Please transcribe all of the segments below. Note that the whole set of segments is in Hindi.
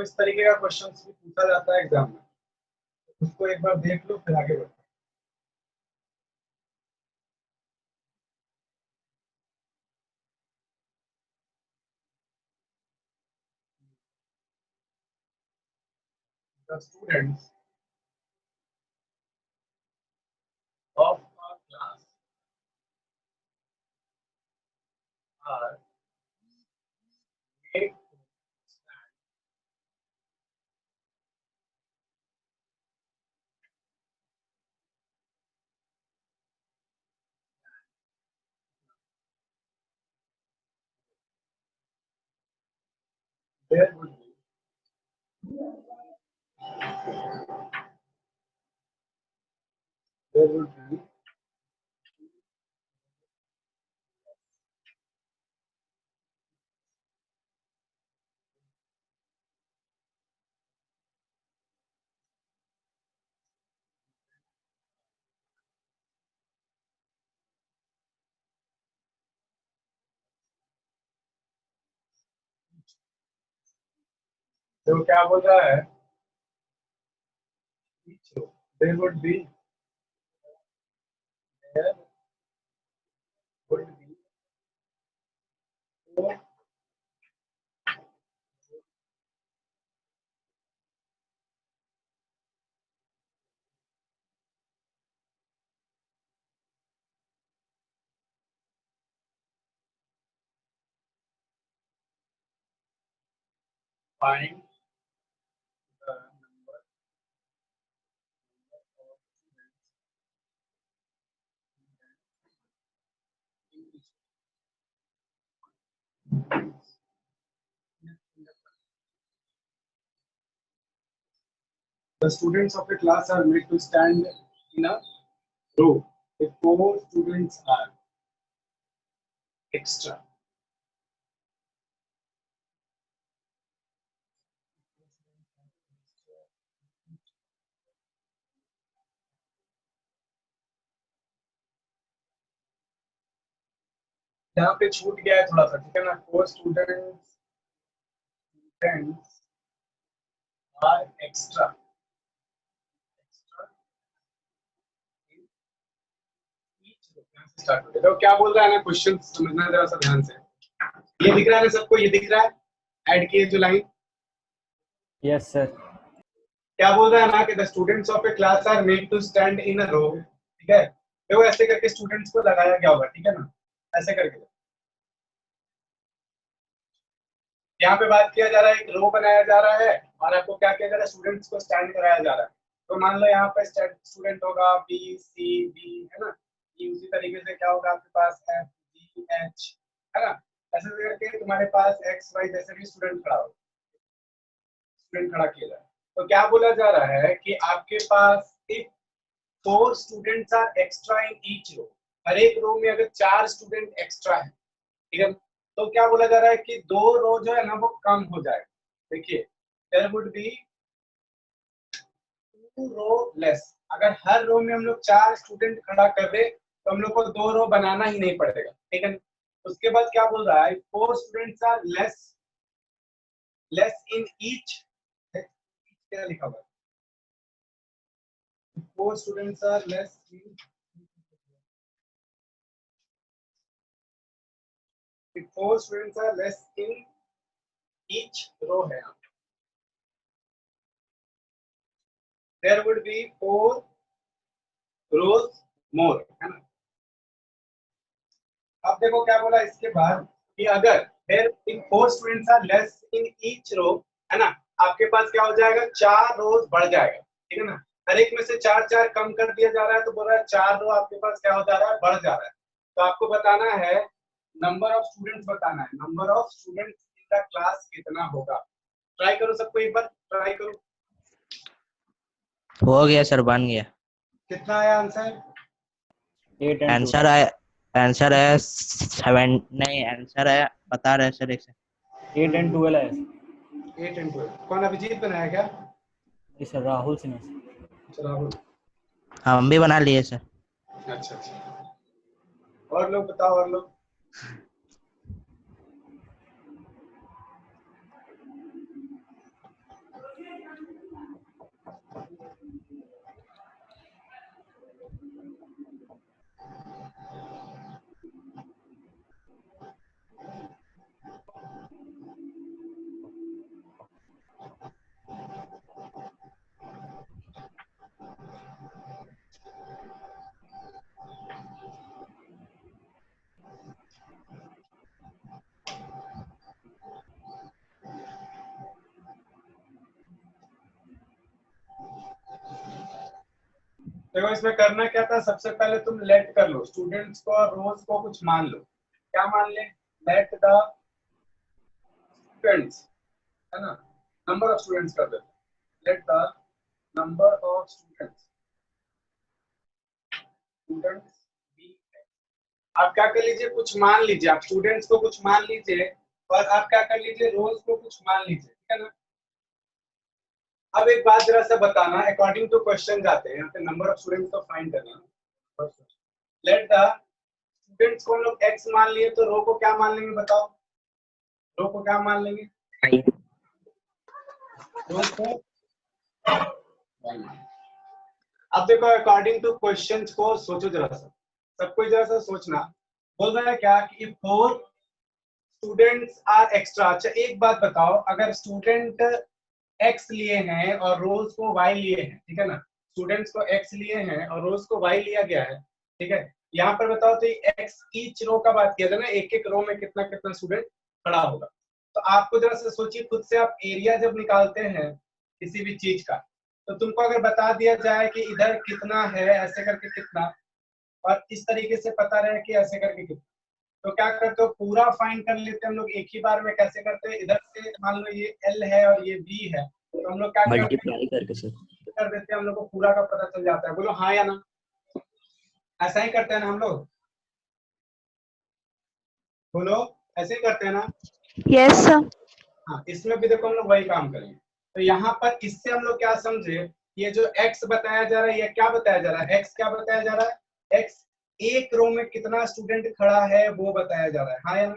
इस तरीके का क्वेश्चन भी पूछा जाता है एग्जाम में, उसको एक बार देख लो फिर आगे बढ़ो। The students of our class are made to stand there would be there would be तो क्या बोल रहा है there would be there would be four find the number of students in each The students of a class are made to stand in a row. If four students are extra, यहाँ पे छूट गया है थोड़ा सा, ठीक है ना। Four students are extra start हो गया। तो क्या बोल रहा है ना, क्वेश्चन समझना जरा सा ध्यान से। ये दिख रहा है ना सबको, ये दिख रहा है ऐड किए जो लाइन। Yes sir. क्या बोल रहा है ना कि the students of a class are made to stand in a row, ठीक है। तो ऐसे करके स्टूडेंट्स को लगाया गया होगा, ठीक है ना, ऐसे करके। यहाँ पे बात किया जा रहा है, एक रो बनाया जा रहा है और आपको क्या किया जा रहा है, स्टूडेंट्स को स्टैंड कराया जा रहा है। तो मान लो यहाँ पे स्टूडेंट होगा बी सी डी, है ना। ये उसी तरीके से क्या होगा आपके पास एफ जी एच, है ना। ऐसे करके तुम्हारे पास एक्स वाई जैसे भी स्टूडेंट खड़ा हो, स्टूडेंट खड़ा किया जाए। तो क्या बोला जा रहा है कि आपके पास एक four students are extra in each row, हर एक रो में अगर चार स्टूडेंट एक्स्ट्रा है, ठीक है, तो क्या बोला जा रहा है कि दो रो जो है ना वो कम हो जाएगा। देखिए there would be two row less. अगर हर रो में हम लोग चार स्टूडेंट खड़ा कर दे तो हम लोग को दो रो बनाना ही नहीं पड़ेगा, ठीक है। उसके बाद क्या बोल रहा है, four students are less in each, क्या लिखा हुआ है, four students are less in, four students are less in each row है। There would be four rows more, है ना। अब देखो क्या बोला इसके बाद कि अगर there in four students are less in each row, है ना, आपके पास क्या हो जाएगा, चार रोज बढ़ जाएगा, ठीक है ना। हर एक में से चार चार कम कर दिया जा रहा है, तो बोल रहा है चार रो आपके पास क्या हो जा रहा है, बढ़ जा रहा है। तो आपको बताना है नंबर ऑफ स्टूडेंट्स, बताना है number of students in the class कितना होगा। ट्राई करो सबको, एक बार ट्राई करो। हो गया सर, बन गया। कितना आया आंसर? 8 and 2। आंसर है 7, नहीं आंसर है, बता रहे सर, एक से 8 and 12 है। 8 and 12। कौन, अभिजीत बनाया क्या? जी सर, राहुल सिन्हा। अच्छा राहुल, हम भी बना लिए सर। अच्छा अच्छा। और लोग बताओ, और लोग। देखो इसमें करना क्या था, सबसे पहले तुम लेट कर लो, स्टूडेंट्स को और रोज को कुछ मान लो। क्या मान ले? लेट द स्टूडेंट्स, है ना, नंबर ऑफ स्टूडेंट्स कर दो। Let the number of students be. आप क्या कर लीजिए, कुछ मान लीजिए, आप स्टूडेंट्स को कुछ मान लीजिए और आप क्या कर लीजिए, रोज को कुछ मान लीजिए, ठीक है ना। अब एक बात जरा सा बताना, अकॉर्डिंग टू क्वेश्चन जाते हैं, यहाँ पे नंबर ऑफ स्टूडेंट्स को फाइंड करना। लेट द स्टूडेंट्स को हम लोग x मान लिए, तो रो को क्या मान लेंगे बताओ? रो को क्या मान लेंगे? रो को अब देखो, अकॉर्डिंग टू क्वेश्चंस को सोचो जरा सा, सबको जरा सा सोचना। बोल रहा है क्या कि फोर स्टूडेंट्स आर एक्स्ट्रा। अच्छा एक बात बताओ, अगर स्टूडेंट x लिए हैं और रोज को y लिए हैं, ठीक है ना, स्टूडेंट्स को x लिए हैं और रोज को y लिया गया है, ठीक है, यहाँ पर बताओ तो x ईच रो का बात किया था ना, एक एक रो में कितना कितना स्टूडेंट खड़ा होगा। तो आपको जरा से सोचिए खुद से, आप एरिया जब निकालते हैं किसी भी चीज का, तो तुमको अगर बता दिया जाए कि इधर कितना है ऐसे करके कितना, और इस तरीके से पता रहे कि ऐसे करके कितना, तो क्या करते हो, पूरा फाइंड कर लेते हैं हम लोग एक ही बार में। कैसे करते हैं, इधर से मान लो ये L है और ये B है, तो हम लोग क्या करते हैं, मल्टीप्लाई करके सर। कर देते हैं, हम लोग को पूरा का पता चल जाता है। बोलो हाँ या ना, ऐसा ही करते हैं ना हम लोग? बोलो ऐसे ही करते हैं ना? Yes sir. हाँ, इसमें भी देखो हम लोग वही काम करेंगे। तो यहाँ पर इससे हम लोग क्या समझे, ये जो x बताया जा रहा है, ये क्या बताया जा रहा है, x क्या बताया जा रहा है, x एक रो में कितना स्टूडेंट खड़ा है वो बताया जा रहा है। हाँ या ना,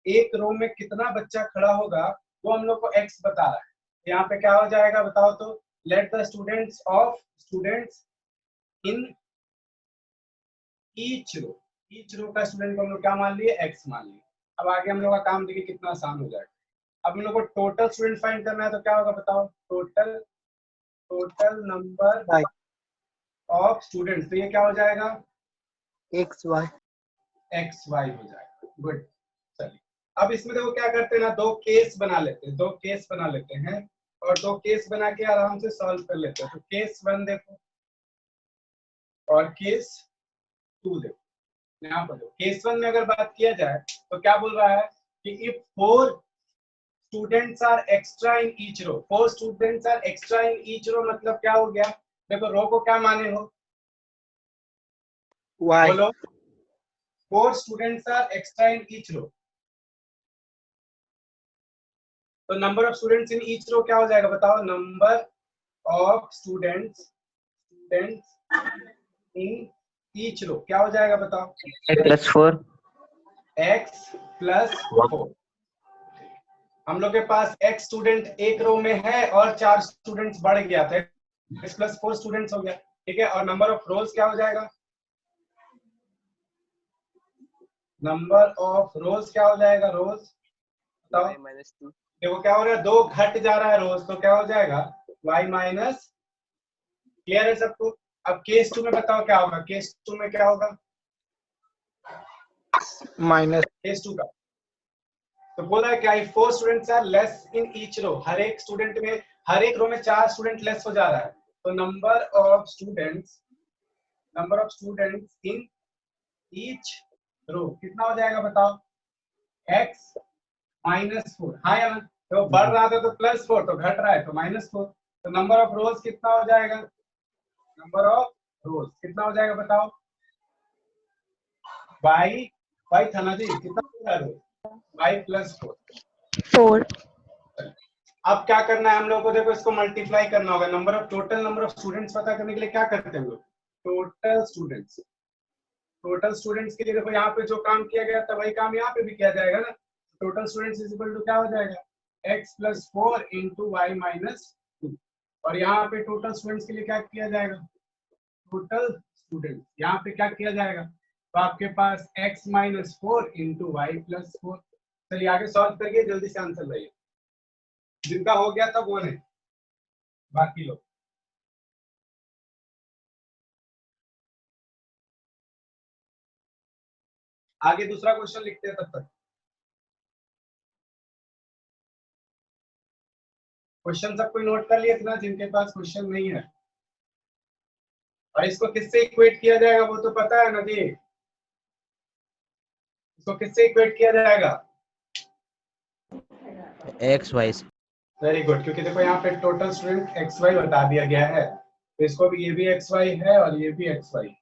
एक रो में कितना बच्चा खड़ा होगा वो हम लोग को x बता रहा है। यहाँ पे क्या हो जाएगा बताओ तो, let the students in each row का स्टूडेंट को हम लोग क्या मान लिए, x मान लिए। अब आगे हम लोग का काम देखिए कितना आसान हो जाएगा। अब हम लोग को टोटल स्टूडेंट फाइंड करना है, तो क्या होगा बताओ, टोटल नंबर ऑफ स्टूडेंट्स, तो ये क्या हो जाएगा, एक्स वाई हो जाएगा। गुड। चलिए अब इसमें देखो क्या करते हैं ना, दो केस बना लेते हैं और दो केस बना के आराम से सॉल्व कर लेते हैं। तो केस 1 देखो और केस 2 देखो। यहाँ पर केस 1 में अगर बात किया जाए तो क्या बोल रहा है कि if 4 students are extra in each row, 4 students are extra in each row, मतलब क्या हो गया, देखो रो को क्या माने हो, वाई बोलो 4 students are extra in each row, तो number of students in each row क्या हो जाएगा बताओ, number of students in each row क्या हो जाएगा बताओ, +4 x प्लस 4। हम लोग के पास x स्टूडेंट एक रो में है और 4 स्टूडेंट्स बढ़ गया था, x प्लस 4 स्टूडेंट्स हो गया, ठीक है। और नंबर ऑफ रोज क्या हो जाएगा, नंबर ऑफ रोज क्या हो जाएगा, रोज बताओ, देखो क्या हो रहा है, 2 घट जा रहा है रोज, तो क्या हो जाएगा y माइनस। क्लियर है सबको? अब केस 2 में बताओ क्या होगा, केस 2 में क्या होगा, माइनस केस 2 का तो बोला है क्या, 4 students are less in each row, हर एक स्टूडेंट में, हर एक रो में 4 स्टूडेंट लेस हो जा रहा है, तो number of students in each row कितना हो जाएगा बताओ, x माइनस 4। हाँ या ना, तो बढ़ रहा था तो +4, तो घट रहा है तो -4, तो नंबर ऑफ रोज कितना हो जाएगा, नंबर ऑफ रोज कितना हो जाएगा बताओ, y था ना जी, कितना हो जाएगा, y प्लस 4। 4 अब क्या करना है हम लोग को, देखो इसको मल्टीप्लाई करना होगा, टोटल नंबर ऑफ स्टूडेंट्स पता करने के लिए क्या करते हैं हम लोग, टोटल स्टूडेंट्स के लिए देखो यहाँ पे जो काम किया गया था वही काम यहाँ पे भी किया जाएगा ना। Total students is equal to क्या हो जाएगा, x plus 4 into y minus 2। और यहाँ पे टोटल स्टूडेंट्स के लिए क्या किया जाएगा, टोटल स्टूडेंट्स यहाँ पे क्या किया जाएगा, तो आपके पास x minus 4 into y plus 4। चलिए आगे सॉल्व करिए, जल्दी से आंसर लाइए, जिनका हो गया था वो नहीं, बाकी लोग। आगे दूसरा क्वेश्चन लिखते हैं तब तक। क्वेश्चन सब कोई नोट कर लिया इतना, जिनके पास क्वेश्चन नहीं है, और इसको किससे इक्वेट किया जाएगा वो तो पता है ना जी, इसको किससे इक्वेट किया जाएगा? एक्स वाई से। वेरी गुड, क्योंकि देखो यहाँ पे टोटल स्टूडेंट एक्स वाई बता दिया गया है, तो इसको भी, ये भी एक्स वाई है और ये भी एक्स वाई।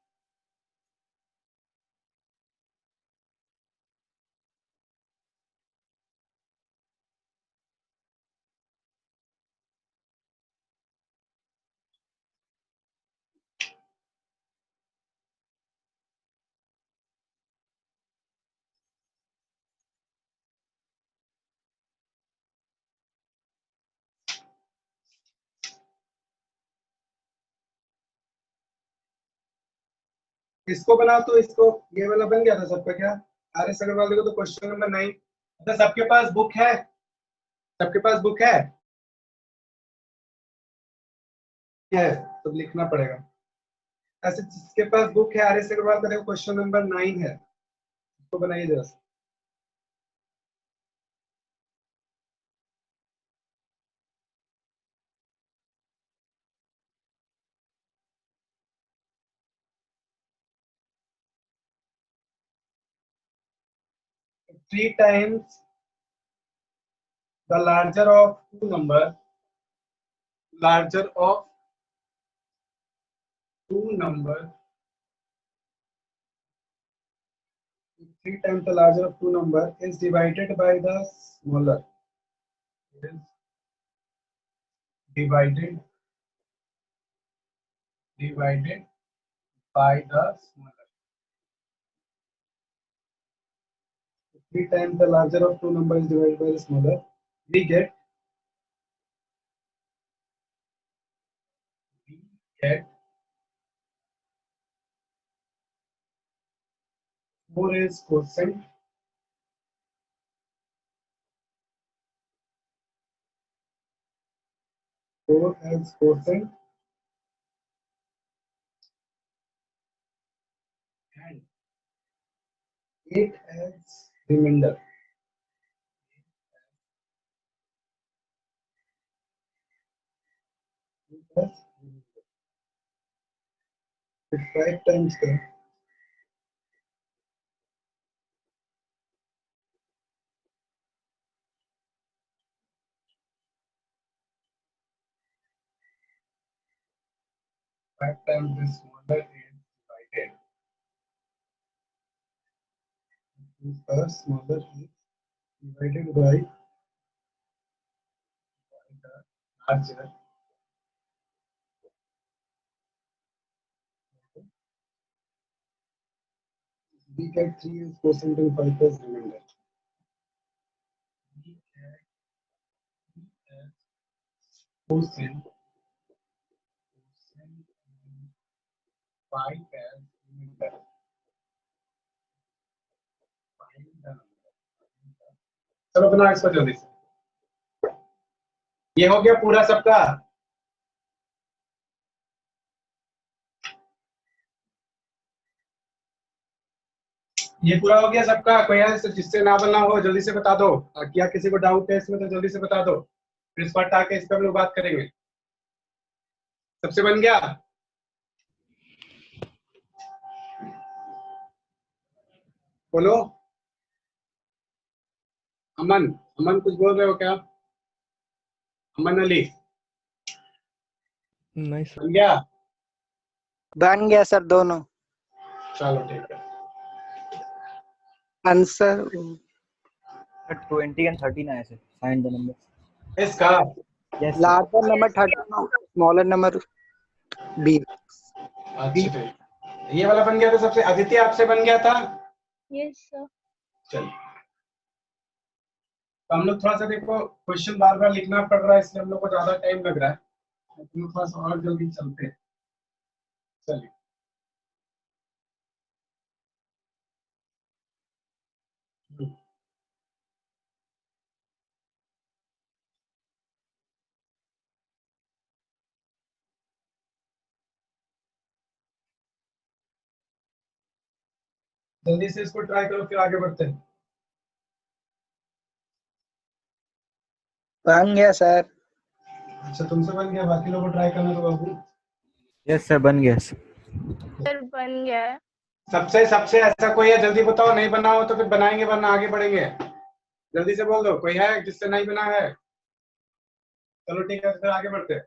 इसको बनाओ तो इसको, ये वाला बन गया था सबका क्या? आर एस अग्रवाल देखो तो क्वेश्चन नंबर 9। अच्छा सबके पास बुक है? सबके पास बुक है तो लिखना पड़ेगा। ऐसे जिसके पास बुक है आर एस अग्रवाल का, देखो क्वेश्चन नंबर 9 है, इसको बनाइए जरा। 3 times the larger of two number, larger of two number, 3 times the larger of two number is divided by the smaller. It is divided by the smaller. 3 times the larger of two number is divided by the smaller. We get 4 is quotient. 4 as quotient and 8 as remainder. Plus 5 times the 5 times the smaller is divided. The smaller is divided by the larger. We get 3 is quotient and 5 as remainder. We get 3 as quotient and 5 as remainder. Find the number. चलो बनाओ इसको जल्दी से। ये हो गया पूरा सबका। ये पूरा हो गया सबका। कोई है जिससे ना बना हो जल्दी से बता दो, क्या किसी को डाउट है इसमें तो जल्दी से बता दो, फिर इस पर आके इस पर हम लोग बात करेंगे। सबसे बन गया? बोलो। अमन, अमन कुछ बोल रहे हो क्या? अमन अली नहीं सर। बन गया? बन गया सर दोनों। चलो ठीक है। आंसर 20 and 13 आया सर, find the number. इसका Yes sir. Larger number 13, smaller number b. अच्छा ठीक, ये वाला बन गया था सबसे। आदित्य आपसे बन गया था? Yes sir. चलिए तो हम लोग थोड़ा सा देखो, क्वेश्चन बार बार लिखना पड़ रहा है इसलिए हम लोग को ज्यादा टाइम लग रहा है, हम लोग थोड़ा सा और जल्दी चलते हैं। चलिए जल्दी से इसको ट्राई करो फिर आगे बढ़ते हैं। बन गया सर। अच्छा तुमसे बन गया, बाकी लोगों को ट्राई करना तो बाबू। Yes sir, बन गया sir. सर बन गया है। सबसे सबसे ऐसा कोई है, जल्दी बताओ, नहीं बना हो तो फिर बनाएंगे वरना आगे बढ़ेंगे। जल्दी से बोल दो, कोई है जिससे नहीं बना है? चलो ठीक है, फिर आगे बढ़ते हैं।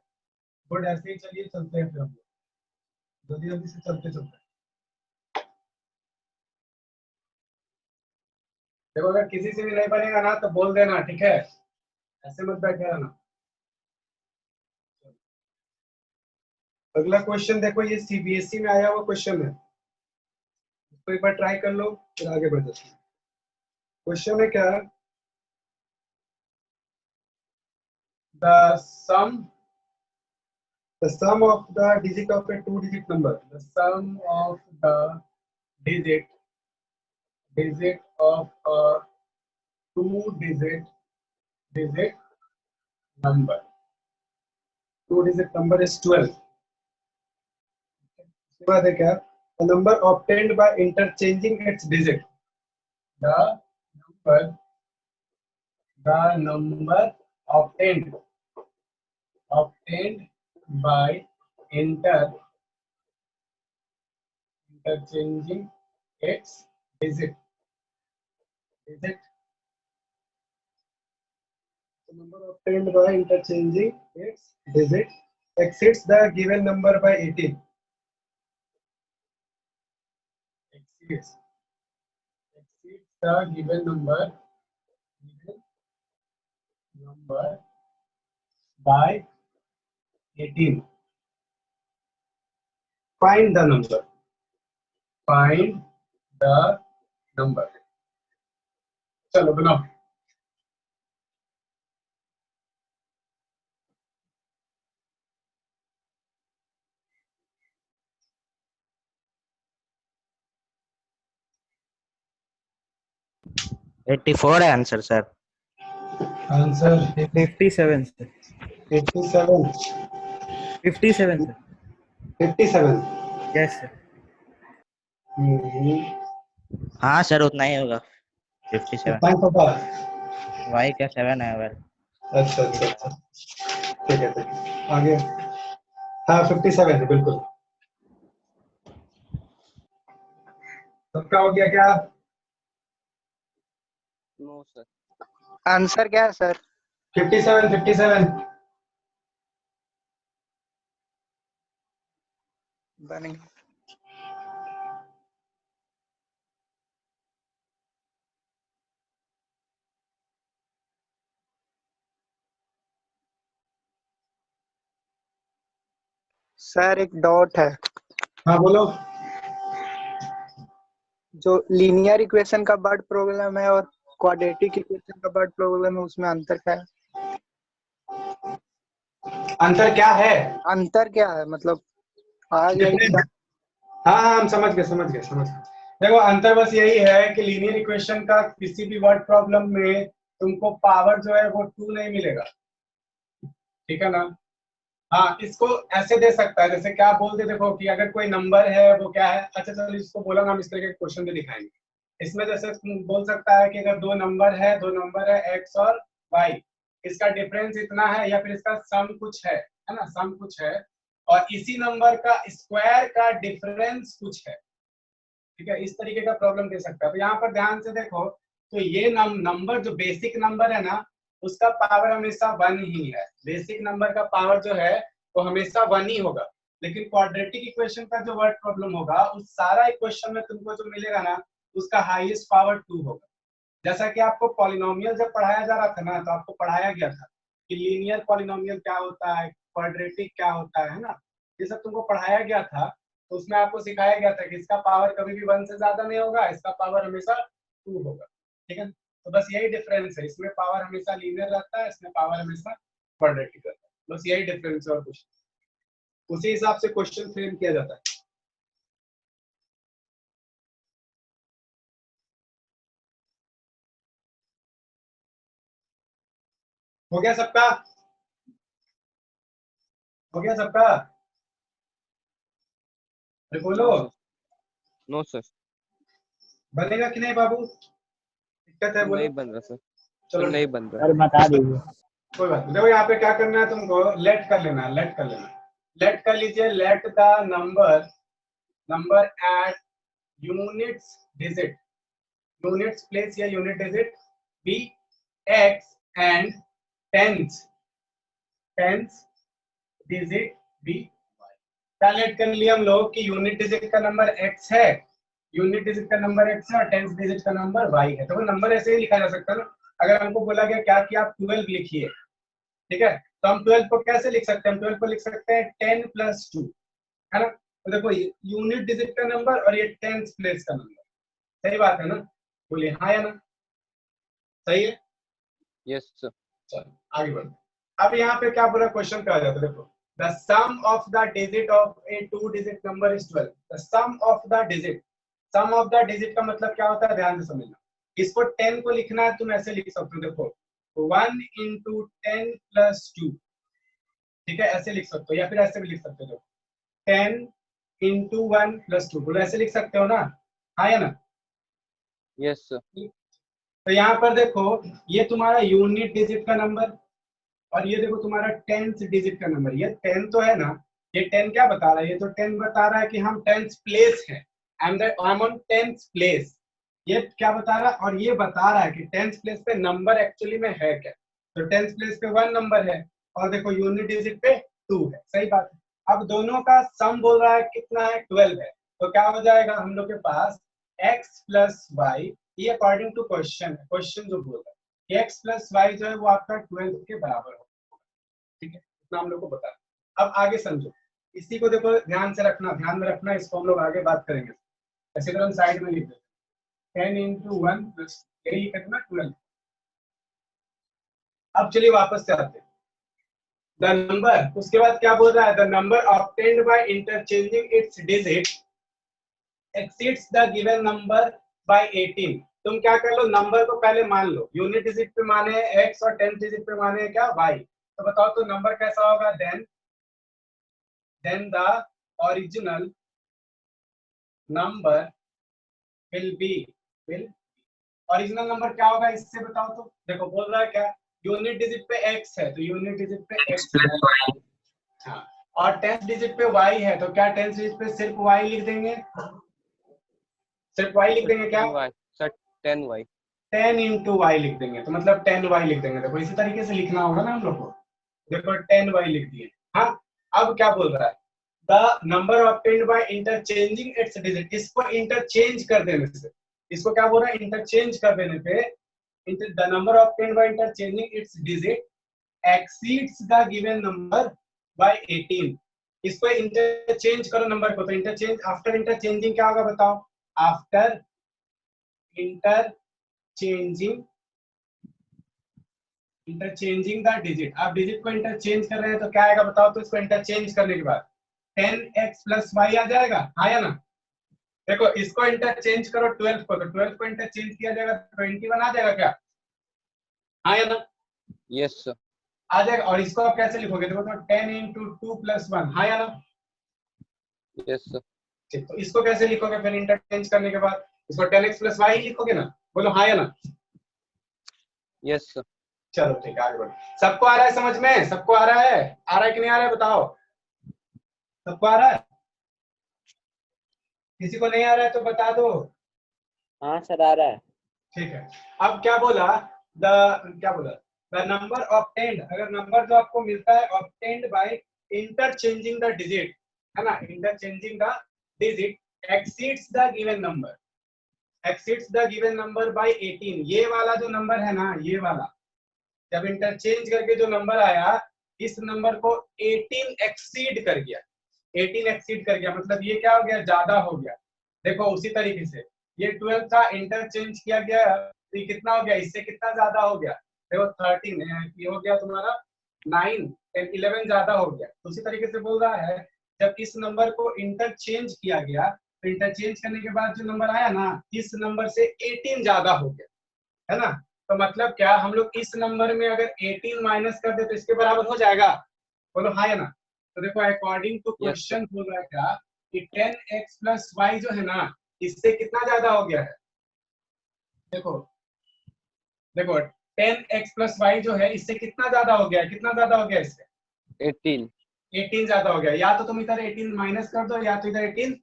गुड, ऐसे ही चलिए, चलते हैं फिर हम लोग। जल्दी जल्दी से चलते चलते। देखो, अगर किसी से भी नहीं बनेगा ना तो बोल देना, ठीक है? ऐसे मत बैठे रहना। अगला क्वेश्चन देखो, ये सीबीएसई में आया हुआ क्वेश्चन है, इसको एक बार ट्राई कर लो, फिर आगे बढ़ जाते हैं। क्वेश्चन है क्या? The sum of the digit of a two-digit number. The sum of the digit of a two-digit number. Two-digit number is 12. उसके बाद है क्या? The number obtained by interchanging its digit. The number obtained by interchanging its digit. The number obtained by interchanging its digit exceeds the given number by 18. Exceeds the given number by 18. Find the number. चलो बनाओ। एट्टी फोर है answer sir. Answer 57 sir. 57 57 sir. 57। Yes sir. हाँ सर उतना ही होगा 57। कितना पता? वाई क्या 7 है वेल। अच्छा अच्छा अच्छा, ठीक है आगे। हाँ 57 है बिल्कुल। सबका हो गया क्या? No sir. आंसर क्या है सर? 57 बन गया। सर एक डॉट है, हाँ बोलो। जो लीनियर इक्वेशन का वर्ड प्रॉब्लम है और क्वाड्रेटिक इक्वेशन का वर्ड प्रॉब्लम है, उसमें अंतर क्या है? अंतर क्या है? अंतर क्या है मतलब आ गया Difference। हाँ हाँ, हम समझ गए। देखो, अंतर बस यही है कि लीनियर इक्वेशन का किसी भी वर्ड प्रॉब्लम में तुमको पावर जो है वो 2 नहीं मिलेगा, ठीक है ना? हाँ, इसको ऐसे दे सकता है, जैसे क्या बोलते, देखो कि अगर कोई नंबर है वो क्या है। अच्छा चलो इसको बोला ना, हम इस तरह के क्वेश्चन भी दिखाएंगे। इसमें जैसे बोल सकता है कि अगर दो नंबर है x और y, इसका डिफरेंस इतना है, या फिर इसका सम कुछ है ना, सम कुछ है, और इसी नंबर का स्क्वायर का डिफरेंस कुछ है, ठीक है? इस तरीके का प्रॉब्लम दे सकता है। तो यहाँ पर ध्यान से देखो, तो ये नंबर जो बेसिक नंबर है ना, उसका पावर हमेशा 1 ही है। बेसिक नंबर का पावर जो है वो हमेशा 1 ही होगा। लेकिन क्वाड्रेटिक इक्वेशन का जो वर्ड प्रॉब्लम होगा, उस सारा इक्वेशन में तुमको जो मिलेगा ना, उसका हाईएस्ट पावर 2 होगा। जैसा कि आपको पॉलिनोमियल जब पढ़ाया जा रहा था ना, तो आपको पढ़ाया गया था कि लीनियर पॉलिनोमियल क्या होता है, क्वाड्रेटिक क्या होता है ना, ये सब तुमको पढ़ाया गया था। तो उसमें आपको सिखाया गया था कि इसका पावर कभी भी 1 से ज्यादा नहीं होगा, इसका पावर हमेशा 2 होगा, ठीक है? तो बस यही डिफरेंस है, इसमें पावर हमेशा लीनियर रहता है, इसमें पावर हमेशा क्वाड्रेटिक रहता है। बस यही डिफरेंस है और कुछ, उसी हिसाब से क्वेश्चन फ्रेम किया जाता है। हो गया सबका? हो गया सबका? अरे बोलो। No sir. बनेगा कि नहीं बाबू? दिक्कत है बोलो। नहीं बन रहा सर। चलो नहीं बन रहा। सर बता दीजिए। कोई बात नहीं। देखो यहाँ पे क्या करना है तुमको, लेट कर लेना है, लेट कर लीजिए। Late the number number at units digit, units place या unit digit b x and tens digit b y। Calculate कर लिया हम लोग कि यूनिट डिजिट का नंबर x है, यूनिट डिजिट का नंबर x है और टेंथ डिजिट का नंबर y है। तो वो नंबर ऐसे ही लिखा जा सकता है ना। अगर हमको बोला गया क्या कि आप 12 लिखिए, ठीक है, तो हम 12 को कैसे लिख सकते हैं? हम 12 को लिख सकते हैं 10 + 2, है ना। तो देखो यूनिट डिजिट का नंबर और ये टेंथ प्लेस का नंबर, सही बात है ना? बोलिए हाँ या ना, सही है? Yes, sir. चलो आगे बढ़ो। अब यहाँ पे क्या बोला क्वेश्चन पे आ जाता है, देखो the sum of the digit of a 2 digit number is 12। The sum of the digit, sum of the digit का मतलब क्या होता है, ध्यान से समझना। इसको 10 को लिखना है, तुम ऐसे लिख सकते हो, देखो 1 × 10 + 2, ठीक है, ऐसे लिख सकते हो, या फिर ऐसे भी लिख सकते हो, 10 × 1 + 2, बोलो ऐसे लिख सकते हो ना, हाँ या ना? Yes, sir. तो यहाँ पर देखो ये तुम्हारा यूनिट डिजिट का नंबर और ये देखो तुम्हारा टेंथ डिजिट का नंबर। ये 10 तो है ना, ये 10 क्या बता रहा है? ये तो 10 बता रहा है कि हम 10th प्लेस है, I am on 10th place. ये क्या बता रहा है? और ये बता रहा है कि 10th प्लेस पे नंबर एक्चुअली में है क्या। तो 10th प्लेस पे 1 नंबर है और देखो यूनिट डिजिट पे 2 है, सही बात है। अब दोनों का सम बोल रहा है कितना है, 12 है। तो क्या हो जाएगा हम लोग के पास x + y, ये अकॉर्डिंग टू क्वेश्चन है, क्वेश्चन जो बोल रहा है x + y जो है वो आपका 12 के बराबर होगा, ठीक है, इतना हम लोग को बता। अब आगे समझो, इसी को देखो ध्यान से रखना, ध्यान में रखना, इसको हम लोग आगे बात करेंगे। ऐसे तो हम साइड में लिख देते 10 × 1 + यही कितना 12। अब चलिए वापस से आते हैं द नंबर, उसके बाद क्या बोल रहा है, the number obtained by interchanging it's digit exceeds the given number by 18। तुम क्या कर लो, नंबर को पहले मान लो, यूनिट डिजिट पे माने x और टेंथ डिजिट पे माने क्या y। तो बताओ तो नंबर कैसा होगा, then the original number will be, original number क्या होगा इससे बताओ तो। देखो बोल रहा है क्या, यूनिट डिजिट पे x है तो यूनिट डिजिट पे x है, हाँ, और टेंथ डिजिट पे y है तो क्या टेंथ डिजिट पे सिर्फ y लिख देंगे, सिर्फ y लिख देंगे क्या, 10y, sir. 10y. 10 × y लिख देंगे, तो मतलब 10y लिख देंगे। देखो इसी तरीके से लिखना होगा ना हम लोग को। देखो 10y लिख दिए, हाँ। अब क्या बोल रहा है, the number obtained by interchanging it's digit, इसको इंटरचेंज कर देने से, इसको क्या बोल रहा है, इंटरचेंज कर देने पे the number obtained by interchanging it's digit exceeds the given number by 18। इसको इंटरचेंज करो नंबर को, तो इंटरचेंज, आफ्टर इंटरचेंजिंग क्या होगा बताओ, आफ्टर इंटरचेंजिंग द डिजिट, आप डिजिट को इंटरचेंज कर रहे हैं तो क्या आएगा बताओ तो। इसको इंटरचेंज करने के बाद 10x + y आ जाएगा, हाँ या ना। देखो इसको इंटरचेंज करो 12 को, तो 12 को इंटरचेंज किया जाएगा 21 आ जाएगा क्या, हाँ या ना, Yes, sir. आ जाएगा। और इसको आप कैसे लिखोगे, देखो तो 10 × 2 + 1, हाँ या ना। Yes, sir. ठीक, तो इसको कैसे लिखोगे फिर इंटरचेंज करने के बाद, इसको 10x + y लिखोगे ना, बोलो हाँ या ना। Yes, sir. चलो ठीक है आगे बढ़ो। सबको आ रहा है समझ में, सबको आ रहा है कि नहीं आ रहा है बताओ, सबको आ रहा है, किसी को नहीं आ रहा है तो बता दो। हाँ सर आ रहा है। ठीक है, अब क्या बोला, द नंबर ऑब्टेन्ड, अगर नंबर जो आपको मिलता है obtained by interchanging the digit, है ना, interchanging the digit exceeds the given number, exceeds the given number by 18। ये वाला जो नंबर है ना, ये वाला जब इंटरचेंज करके जो नंबर आया, इस नंबर को 18 एक्सीड कर गया, 18 एक्सीड कर गया, मतलब ये क्या हो गया, ज्यादा हो गया। देखो उसी तरीके से ये 12 था, इंटरचेंज किया गया तो ये कितना हो गया, इससे कितना ज्यादा हो गया, देखो 13 है, ये हो गया तुम्हारा 9 10 11 ज्यादा हो गया। तो उसी तरीके से बोल रहा है जब इस नंबर को इंटरचेंज किया गया तो इंटरचेंज करने के बाद जो नंबर आया ना, इस नंबर से 18 ज्यादा हो गया, है ना। तो मतलब क्या, हम लोग इस नंबर में अगर 18 माइनस कर दे तो इसके बराबर हो जाएगा, बोलो हाँ या ना। तो देखो अकॉर्डिंग टू क्वेश्चन बोल रहा है क्या कि 10x + y जो है ना, इससे कितना ज्यादा हो गया है, देखो देखो 10x + y जो है इससे कितना ज्यादा हो गया, कितना ज्यादा हो गया इससे, 18. 18 ज्यादा हो गया। या तो तुम इधर 18 माइनस कर दो या तो इधर 18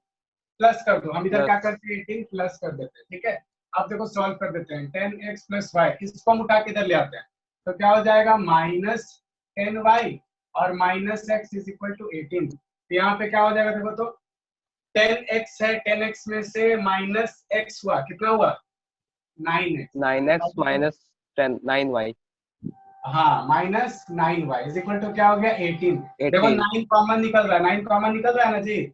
प्लस कर दो, हम इधर Plus. क्या करते हैं 18 प्लस कर देते हैं, ठीक है। अब देखो सॉल्व कर देते हैं, 10x प्लस वाई, इसको हम उठा के इधर ले आते हैं, तो क्या हो जाएगा -10y और -x इज इक्वल टू 18। तो यहाँ पे क्या हो जाएगा देखो तो 10x है, 10x में से -x हुआ, कितना हुआ 9x। 9x minus 10 9y हाँ -9y इज इक्वल टू क्या हो गया 18। देखो 18 9 कॉमन निकल रहा है, 9 कॉमन निकल रहा है ना जी,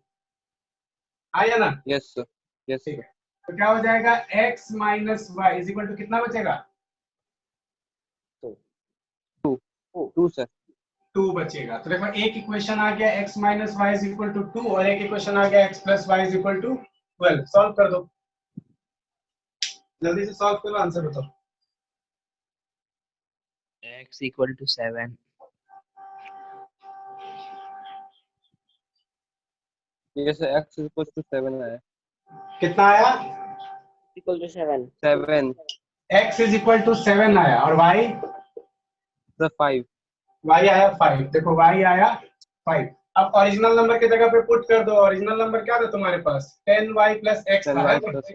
आया ना, yes sir yes ठीक sir है। तो क्या हो जाएगा x minus y is equal to कितना बचेगा 2 sir 2 बचेगा। तो देखो एक इक्वेशन आ गया x minus y is equal to 2 और एक इक्वेशन आ गया x plus Y is equal to 12। Solve कर दो, जल्दी से सॉल्व करो, आंसर बताओ। x equal to 7, yes sir x is equal to 7 है कितना आया equal to 7, 7 x is equal to 7 आया और y the 5 y आया 5। देखो y आया 5। अब ओरिजिनल नंबर की जगह पे पुट कर दो, ओरिजिनल नंबर क्या था तुम्हारे पास 10y प्लस x था, 10y है ना? plus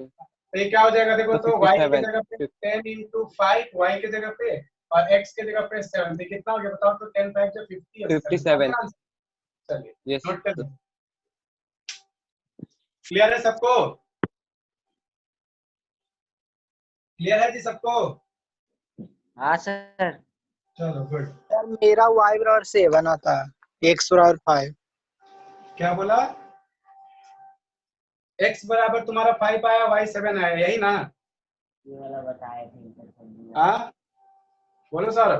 तो ये क्या हो जाएगा देखो तो तो y की 57 जगह पे 10 into 5 y की जगह पे और x की जगह पे 7, तो कितना हो गया बताओ तो 10 5 जो 50 है 57 चलिए yes नोट कर sir. लो। क्लियर है सबको, क्लियर है जी सबको? हाँ सर, चलो गुड। सर मेरा y बराबर 7 आता है, x बराबर 5। क्या बोला x बराबर तुम्हारा 5 आया, y 7 आया, यही ना? ये वाला बताए थे हाँ बोलो सर।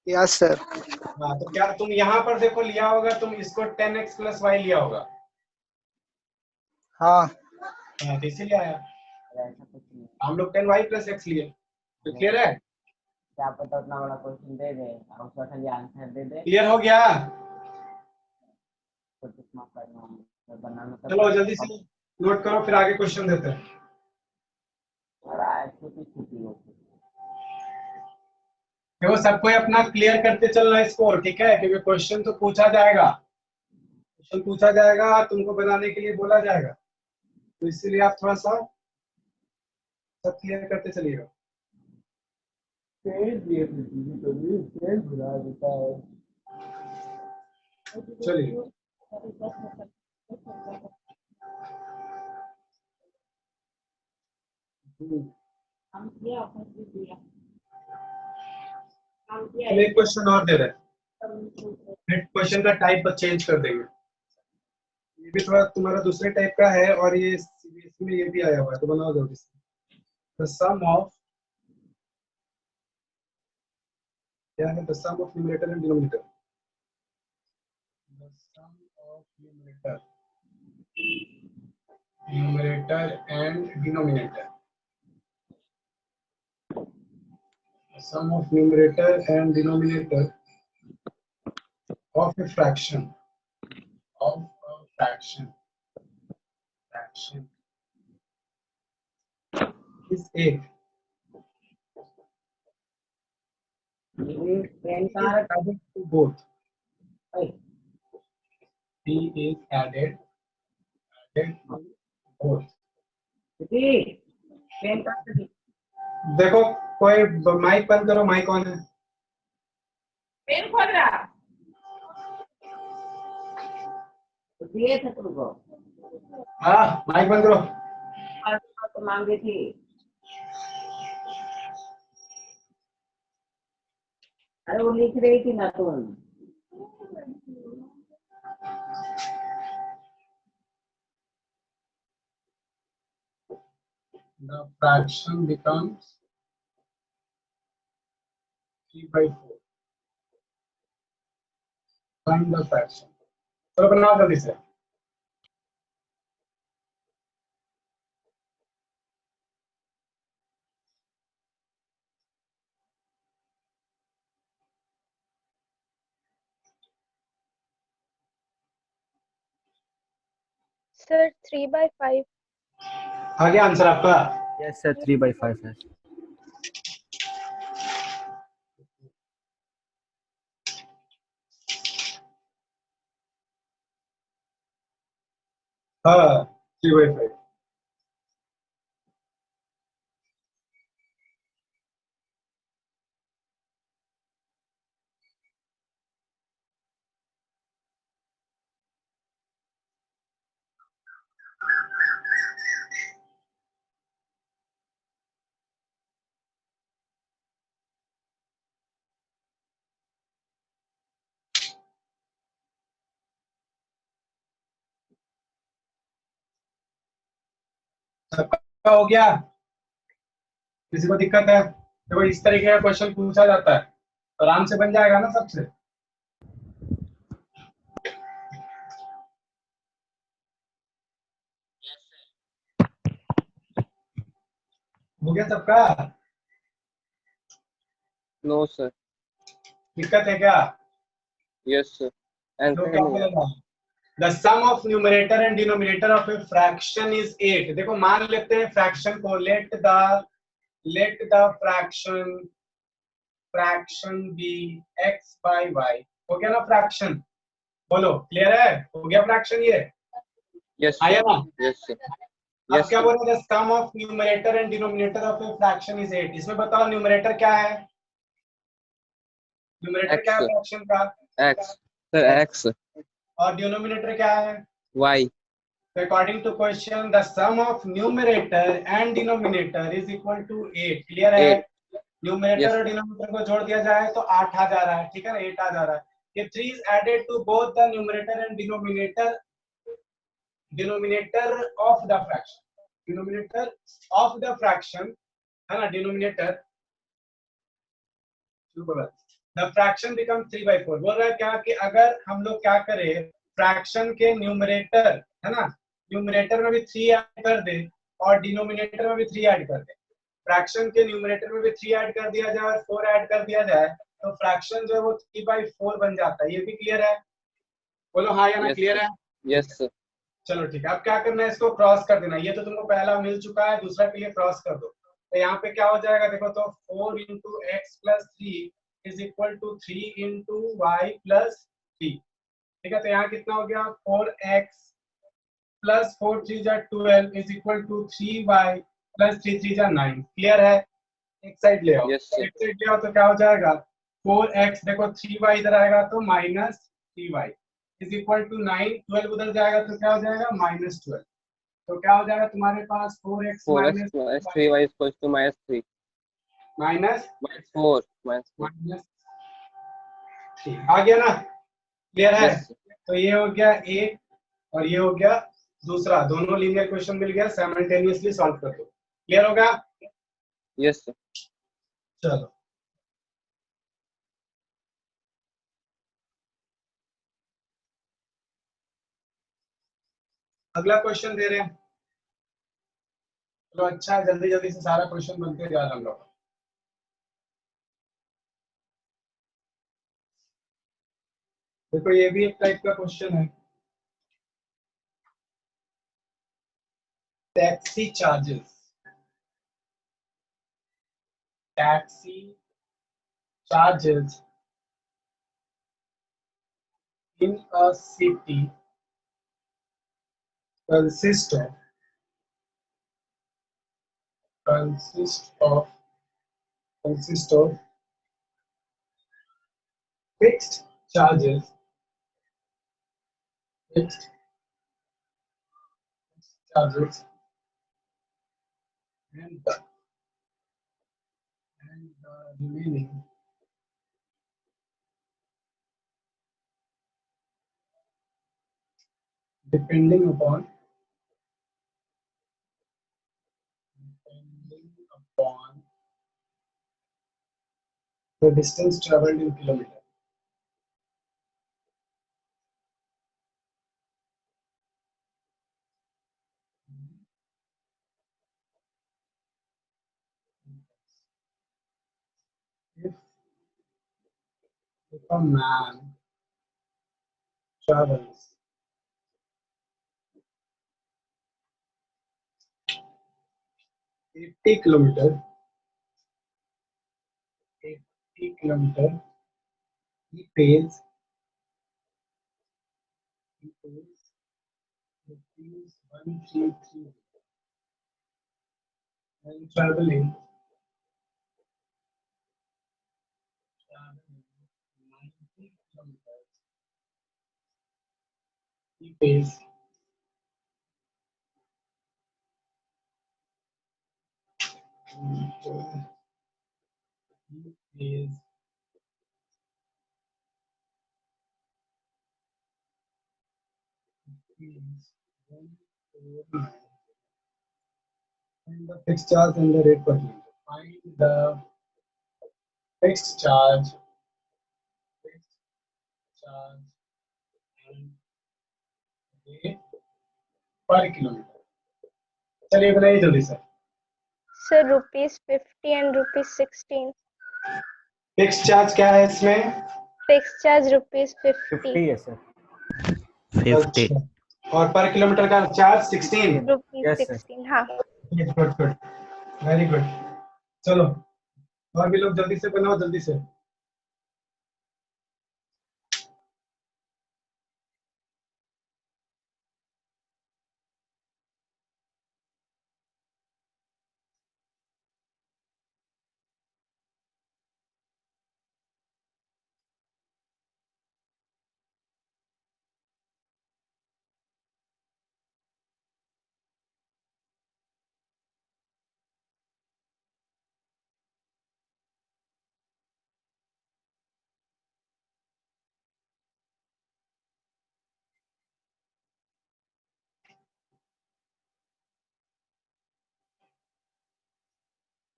Yes sir. हाँ तो क्या तुम यहाँ पर देखो लिया होगा, तुम इसको 10x प्लस वाई लिया होगा, हाँ हाँ तो इसीलिए आया। ऐसा कुछ नहीं, हम लोग 10y प्लस x लिए, तो क्लियर है? क्या पता उतना बड़ा क्वेश्चन दे दे और उसका खाली आंसर दे दे, क्लियर हो गया? तो कितना करना है तो बनाना तो चलो जल्दी से नोट करो, फिर आगे क्वेश्चन देते हैं। पड़ा है, छोटी छोटी होती है। देखो सबको अपना क्लियर करते चलना स्कोर, ठीक है, क्योंकि क्वेश्चन तो पूछा जाएगा, क्वेश्चन पूछा जाएगा, तुमको बनाने के लिए बोला जाएगा, तो इसीलिए आप थोड़ा सा सब क्लियर करते चलिएगा। चलिए हम एक क्वेश्चन और दे रहे हैं, क्वेश्चन का टाइप चेंज कर देंगे, ये भी थोड़ा तुम्हारा दूसरे टाइप का है और ये सीबीएसई में ये भी आया हुआ है, तो बनाओ जल्दी से। द सम ऑफ क्या है, the sum of numerator and denominator, the sum of numerator and denominator, sum of numerator and denominator of a fraction is 8. Pen He is added to both. He is added to both. Pen कहाँ से देखो कोई माइक बंद करो, माइक ऑन है। पेन खोल रहा तो दिए थे तुमको हाँ माइक बंद करो। और तो मांगी थी अरे वो लिख रही थी ना तुम The fraction becomes 3/4. Find the fraction. चलो बनाओ जल्दी से। Sir, 3/5. आ गया आंसर आपका? यस सर 3/5 है। हाँ 3/5। सबका हो गया? किसी को दिक्कत है? देखो इस तरीके का क्वेश्चन पूछा जाता है तो आराम से बन जाएगा ना सबसे। हो गया सबका? No sir. दिक्कत है क्या? यस सर, तो आंसर क्या नहीं है। बोलेगा? The sum of numerator and denominator of a fraction is 8। देखो मान लेते हैं फ्रैक्शन को, let the fraction be x by y। हो गया ना फ्रैक्शन? बोलो क्लियर है? हो गया फ्रैक्शन ये? यस आया सर। ना? Yes sir. अब यस क्या सर। बोल रहे हैं? Sum of numerator and denominator of a fraction is 8। इसमें बताओ न्यूमरेटर क्या है? न्यूमरेटर क्या एक्स। है फ्रैक्शन का? X sir, X। एक्स। और डिनोमिनेटर क्या है? Y. So according to question, the sum of numerator and denominator is equal to 8। Clear है? 8। Numerator yes. और डिनोमिनेटर को जोड़ दिया जाए तो 8 आ जा रहा है, ठीक है ना? 8 आ जा रहा है। If 3 is added to both the numerator and denominator of the fraction, denominator of the fraction है ना, डिनोमिनेटर, the fraction becomes 3/4। बोल रहा है क्या कि अगर हम लोग क्या करें, फ्रैक्शन के न्यूमरेटर है ना, न्यूमरेटर में भी 3 ऐड कर दे और डिनोमिनेटर में भी 3 ऐड कर दे। फ्रैक्शन के न्यूमरेटर में भी 3 ऐड कर दिया जाए और 4 ऐड कर दिया जाए तो फ्रैक्शन जो है वो 3/4 बन जाता है। ये भी क्लियर है? बोलो हाँ या ना, यस क्लियर सर। है? Yes sir. चलो ठीक है। अब क्या करना है, इसको क्रॉस कर देना। ये तो तुमको पहला मिल चुका है, दूसरा के लिए क्रॉस कर दो। तो यहाँ पे क्या हो जाएगा देखो, तो 4 into x plus 3 is equal to 3 into y plus 3। ठीक है, तो यहाँ कितना हो गया, 4x प्लस 4 3 जा 12 is equal to 3y plus 3 3 जा 9। क्लियर है? एक साइड ले आओ, यस सर। एक साइड ले आओ तो क्या हो जाएगा, 4x देखो 3y इधर आएगा तो minus 3y is equal to 9। 12 उधर जाएगा तो क्या हो जाएगा, -12। तो क्या हो जाएगा तुम्हारे पास, 4x 4x minus plus 3y equals to -3 minus -4 -3। Minus 3। आ गया ना? क्लियर है? यस। तो ये हो गया एक और ये हो गया दूसरा, दोनों लीनियर क्वेश्चन मिल गया, साइमल्टेनियसली सॉल्व कर दो। क्लियर होगा? Yes sir. चलो अगला क्वेश्चन दे रहे हैं। चलो अच्छा है, जल्दी जल्दी से सारा क्वेश्चन बनते जा रहा हम लोग। देखो ये भी एक टाइप का क्वेश्चन है। Taxi charges, taxi charges in a city consist of consist of consist of fixed charges, fixed charges and the remaining depending upon the distance traveled in kilometer। if, if a man travels 80 kilometer 80 kilometer, he pays rupees 133 and traveling 90 kilometers. He pays he pays fees 149. Find the fixed charge and the rate per kilometer. Find the fixed charge and rate per kilometer. चलिए बनाइए जल्दी से. Sir, ₹50 and ₹16. फिक्स चार्ज क्या है इसमें? Fixed charge ₹50. 50 है सर. 50. अच्छा. और पर किलोमीटर का चार्ज 16. Yes, sir. ₹16. हाँ. Good good, very good. चलो और भी लोग जल्दी से बनाओ, जल्दी से.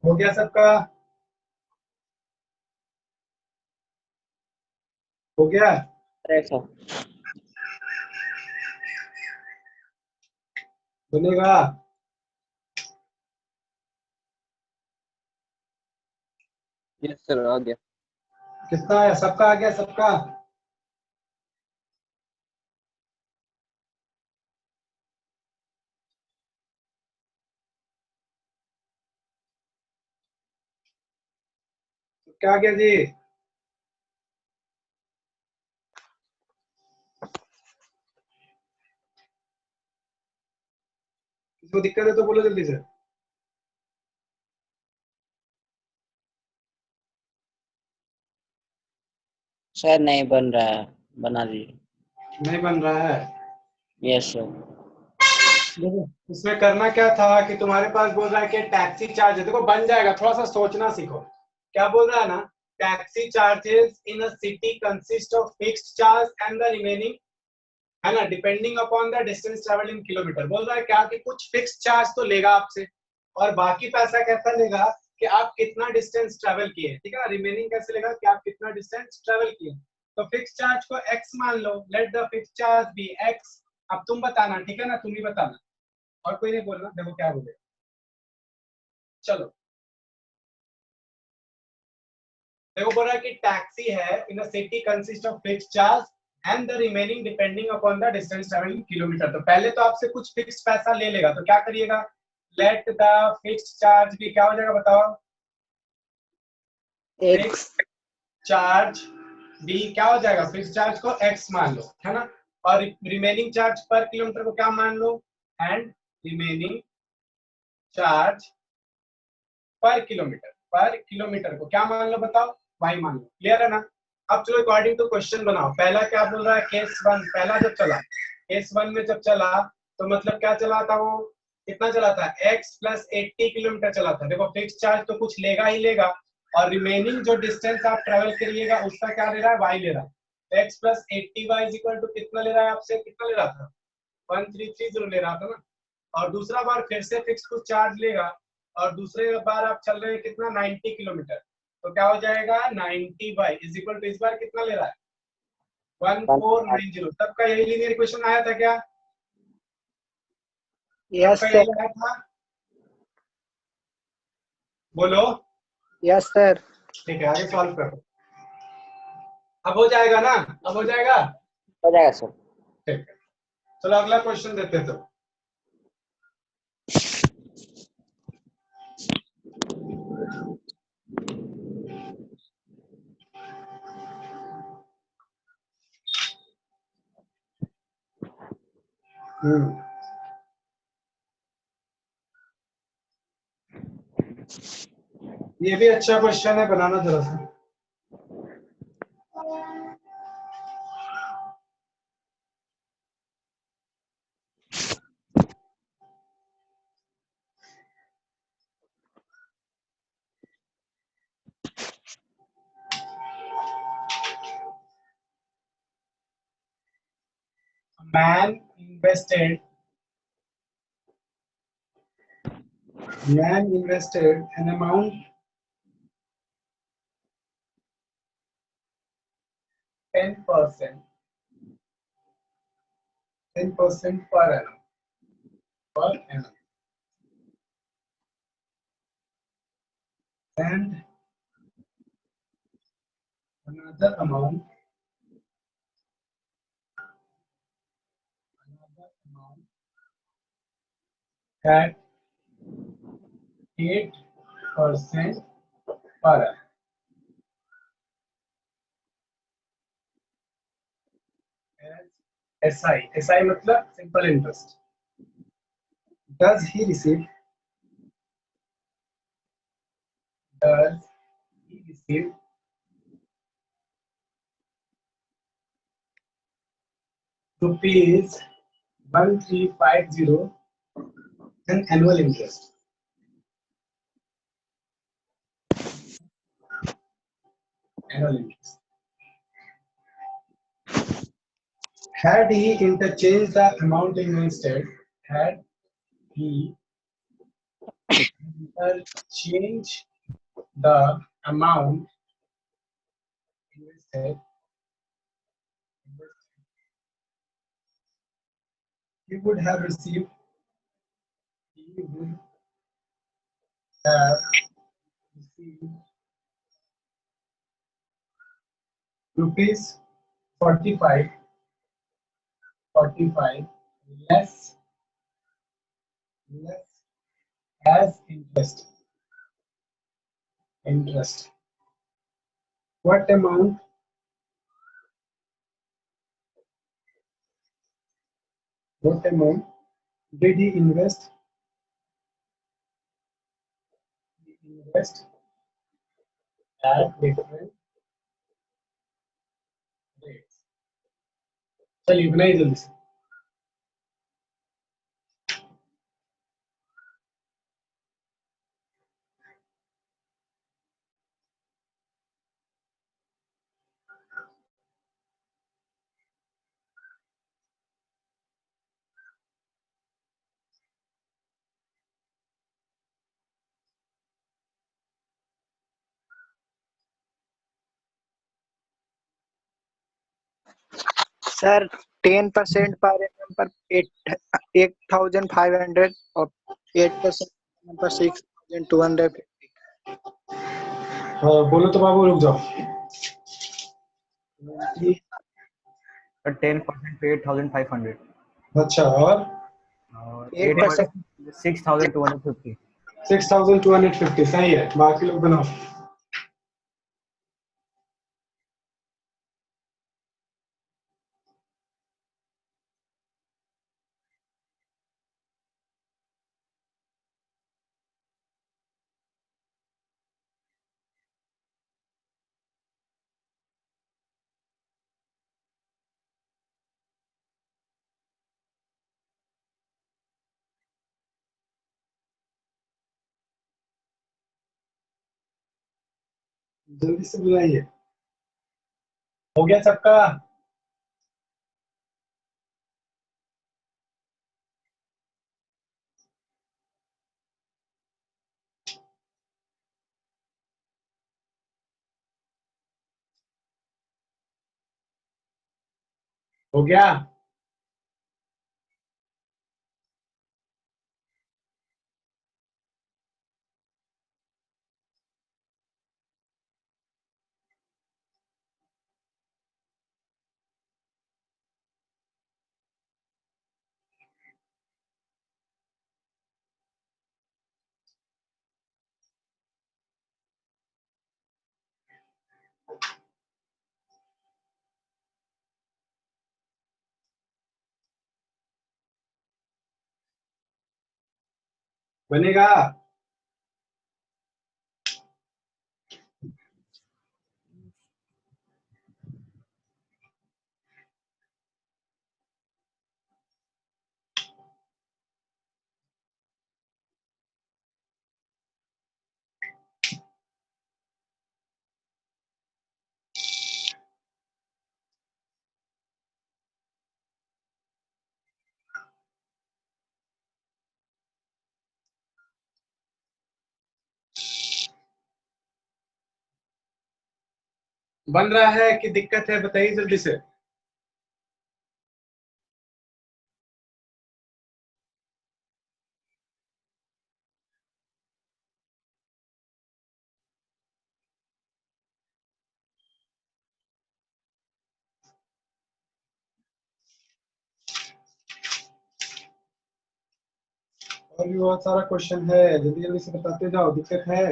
हो गया सबका? हो गया? बनेगा? यस सर, आ गया. कितना है? सबका आ गया? सबका? क्या आ गया जी? किसी को दिक्कत है तो बोलो जल्दी से. सर नहीं बन रहा है, बना दीजिए. नहीं बन रहा है? Yes sir. देखो इसमें करना क्या था कि तुम्हारे पास बोल रहा है कि टैक्सी चार्ज है. देखो बन जाएगा, थोड़ा सा सोचना सीखो. क्या बोल रहा है ना? Taxi charges in a city consist of fixed charge and the remaining, है ना, depending upon the distance travel in kilometre. बोल रहा है क्या कि कुछ फिक्स चार्ज तो लेगा आपसे और बाकी पैसा कैसा लेगा कि आप कितना डिस्टेंस ट्रेवल किए. ठीक है, रिमेनिंग कैसे लेगा कि आप कितना डिस्टेंस ट्रेवल किए. तो फिक्स चार्ज को x मान लो. Let the fix charge be x. अब तुम बताना, ठीक है ना, तुम ही बताना और कोई नहीं बोलना. देखो क्या बोले. चलो देखो बोल रहा है कि टैक्सी है in a city consist of fixed charge and the remaining depending upon the distance travel in kilometre. तो पहले तो आपसे कुछ फिक्स्ड पैसा ले लेगा. तो क्या करिएगा? लेट द फिक्स्ड चार्ज भी क्या हो जाएगा बताओ? एक्स. चार्ज बी क्या हो जाएगा? फिक्स्ड चार्ज को x मान लो, है ना, और रिमेनिंग चार्ज पर किलोमीटर को क्या मान लो? एंड रिमेनिंग चार्ज पर किलोमीटर को क्या मान लो बताओ? y मान लो. क्लियर है ना? अब चलो अकॉर्डिंग टू क्वेश्चन बनाओ. पहला क्या बोल रहा है? केस 1. पहला जब चला, केस 1 में जब चला तो मतलब क्या चला था वो? कितना चला था? x प्लस 80 किलोमीटर चला था. देखो फिक्स चार्ज तो कुछ लेगा ही लेगा और रिमेनिंग जो डिस्टेंस आप ट्रेवल करिएगा उसका क्या ले रहा है? y ले रहा है. तो x plus 80y is equal to कितना ले रहा है आपसे? कितना ले रहा था? 1330 ले रहा था ना. और दूसरा बार फिर से फिक्स कुछ चार्ज लेगा और दूसरे बार आप चल रहे हैं कितना? 90 किलोमीटर. तो क्या हो जाएगा? 90y इज इक्वल टू इस बार कितना ले रहा है? 1490. सबका यही लीनियर इक्वेशन आया था क्या? यस सबका सर. यही आया था? बोलो. Yes sir. ठीक है, आगे सॉल्व करो. अब हो जाएगा ना? अब हो जाएगा? हो जाएगा सर. ठीक है, चलो अगला क्वेश्चन देते तो. ये भी अच्छा क्वेश्चन है, बनाना जरा सा। Man invested an amount 10% per annum, and another amount at 8% per annum. As SI मतलब simple interest. Does he receive rupees 1350 an annual interest? Annual interest. Had he interchanged the amount invested, had he interchanged the amount invested, he would have received rupees 45 less as interest. What amount did he invest at different rates? चलिए बनाइए जल्दी से। सर 10% पर एनम पर 8,500 और 8% पर 6,250। हाँ बोलो तो बाबू, रुक जाओ। 10% पे 8,500 अच्छा, और और 8% 6,250। 6,250 सही है। बाकी लोग बनाओ। जल्दी से बुलाइए। हो गया सबका? हो गया? बनेगा? बन रहा है कि दिक्कत है, बताइए जल्दी से। और भी बहुत सारा क्वेश्चन है, जल्दी जल्दी से बताते जाओ, दिक्कत है।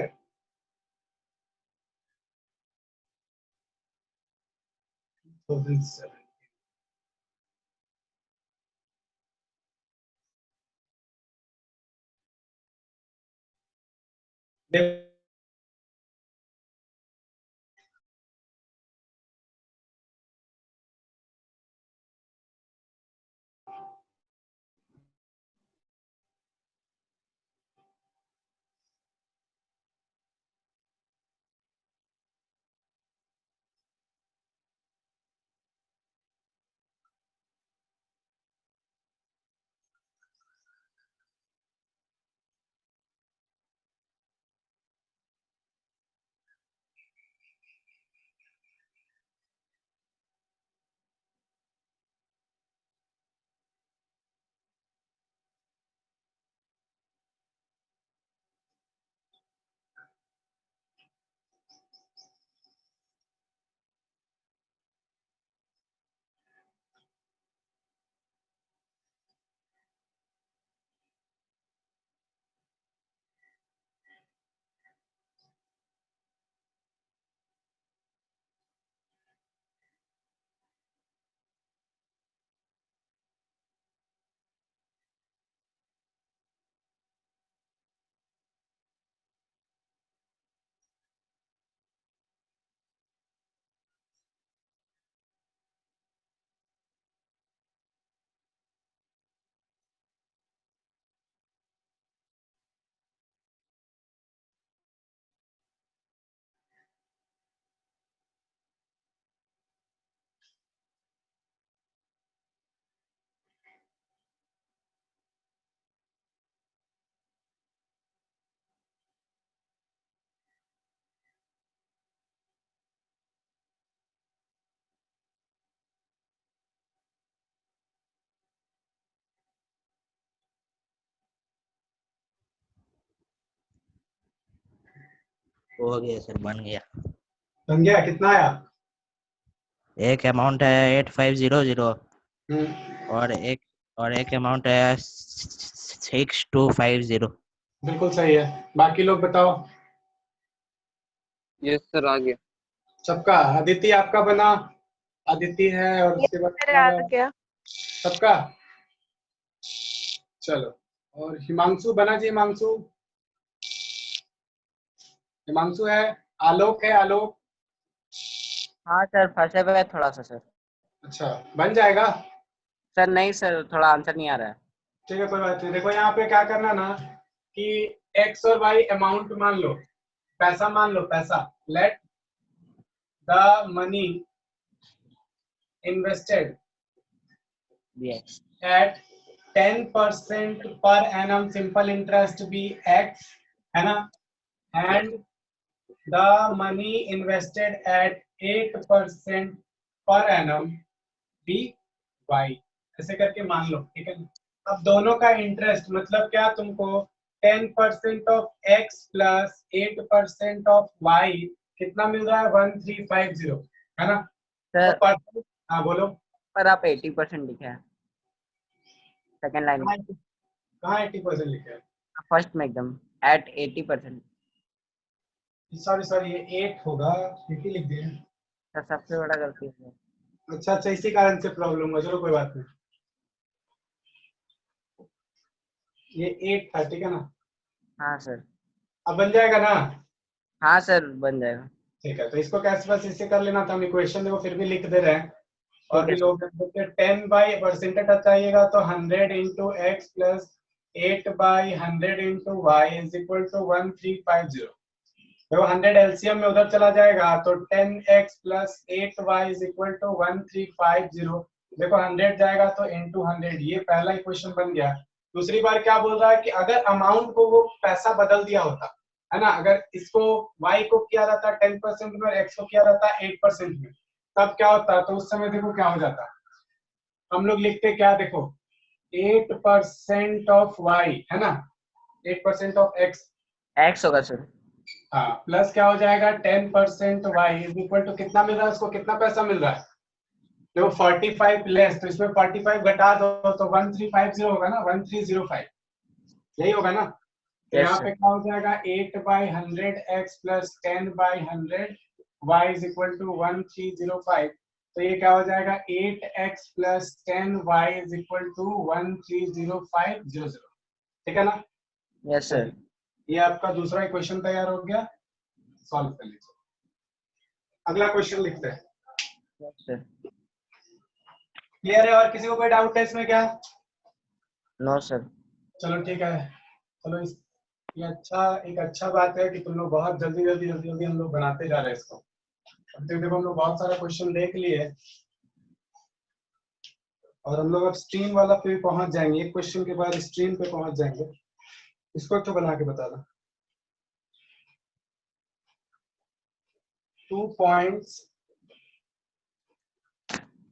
हो गया सर, बन गया। बन गया, कितना आया? एक अमाउंट है 8500 हम्म, और एक अमाउंट है 6250। बिल्कुल सही है। बाकी लोग बताओ। यस सर, आ गया। सबका? अदिति आपका बना? अदिति है, और ये उसके बाद सर आ तुम्हारा। गया। सबका? चलो। और हिमांशु बना जी? हिमांशु, हिमांशु है। आलोक है, आलोक? हाँ सर, फंसे हुए हैं थोड़ा सा सर। अच्छा, बन जाएगा। सर नहीं सर, थोड़ा आंसर नहीं आ रहा है। ठीक है, कोई बात नहीं। देखो यहाँ पे क्या करना ना, कि एक्स और वाई अमाउंट मान लो, पैसा मान लो, पैसा। Let the money invested Yes. at 10% per annum simple interest be x, है ना, and the money invested at 8% per annum be y, ऐसे करके मान लो, ठीक है। अब दोनों का इंटरेस्ट मतलब क्या, तुमको 10% of x plus 8% of y कितना मिल रहा है? 1350, है ना। तो सर परसेंट, हाँ बोलो। पर आप 80% लिखे हैं सेकंड लाइन में। कहाँ 80% लिखा है? फर्स्ट में एकदम एट 80%। सॉरी सॉरी, ये 8 होगा, ठीक ही लिख दिया। सर सबसे बड़ा गलती है। अच्छा अच्छा, इसी कारण से प्रॉब्लम हुआ, चलो कोई बात नहीं। ये 8 था, ठीक है ना। हाँ सर। अब बन जाएगा ना? हाँ सर, बन जाएगा। ठीक है, तो इसको कैसे बस इसे कर लेना था। हम इक्वेशन देखो फिर भी लिख दे रहे हैं। और ठीक भी है सर। लोग 10/% चाहिएगा, तो 100 into x plus 8/100 into y is equal to 1350। देखो 100 एलसीएम में उधर चला जाएगा, तो 10x plus 8y is equal to 1350। देखो 100 जाएगा तो इंटू 100, ये पहला इक्वेशन बन गया। दूसरी बार क्या बोल रहा है कि अगर अमाउंट को वो पैसा बदल दिया होता, है ना। अगर इसको y को किया रहता 10% में और x को किया रहता 8% में, तब क्या होता? तो उस समय देखो क्या हो जाता, हम लोग लिखते क्या, देखो 8% ऑफ y है ना, 8% ऑफ x, एक्स होगा सर। हाँ, प्लस क्या हो जाएगा 10% y इज इक्वल टू कितना मिल रहा है उसको, कितना पैसा मिल रहा है? देखो 45 लेस, तो इसमें 45 घटा दो तो 1350 होगा ना, 1305, यही होगा ना। तो Yes, यहाँ sir. पे क्या हो जाएगा 8/100 x plus 10/100 y is equal to 1305। तो ये क्या हो जाएगा 8x plus 10y is equal to 130500, ठीक है ना। Yes sir. ये आपका दूसरा इक्वेशन तैयार हो गया, सॉल्व कर लीजिए। अगला क्वेश्चन लिखते हैं। Yes sir. क्लियर है? और किसी को कोई डाउट है इसमें क्या? No sir. चलो ठीक है, चलो ये एक अच्छा बात है कि तुम लोग बहुत जल्दी हम लोग बनाते जा रहे हैं इसको। अब देखो हम लोग बहुत सारा क्वेश्चन देख लिए और हम लोग अब स्ट्रीम वाला पे भी पहुंच जाएंगे, एक क्वेश्चन के बाद स्ट्रीम पे पहुंच जाएंगे। इसको तो बना के बता दो। 2 points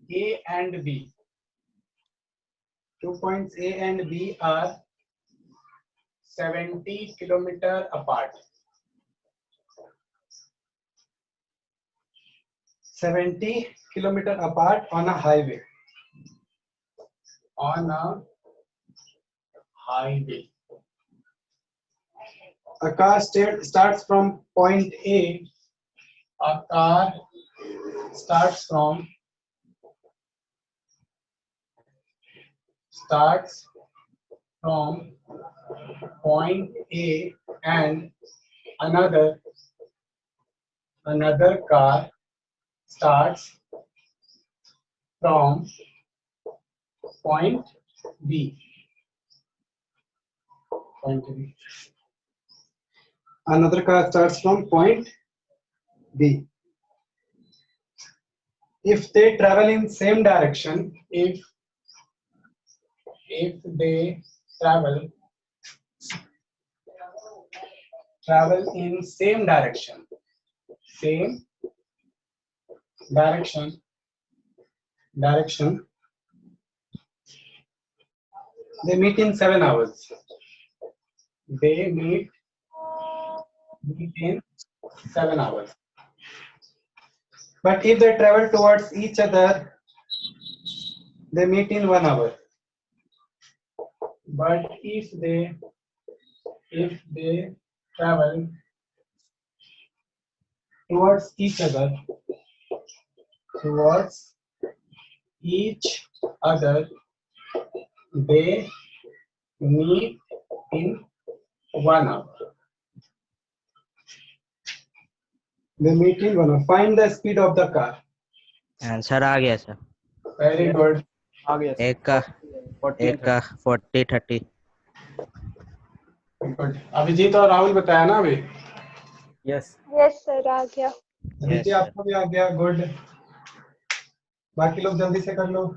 A and B. 2 points A and B are 70 kilometer apart. 70 kilometer apart on a highway. On a highway. A car starts from point A. A car starts from point A and another car starts from point B. Another car starts from point B. If they travel in same direction, if they travel in same direction, they meet in 7 hours. They meet in 7 hours. But if they travel towards each other, they meet in 1 hour. But if they travel towards each other, they meet in 1 hour. They meet in 1 hour. Find the speed of the car. Answer आ गया सर। Very good. आ गया एक का 40 30। Good. अभिजीत और राहुल बताया ना अभी? यस यस सर आ गया। अदिति आपको भी आ गया, गुड। बाकी लोग जल्दी से कर लो।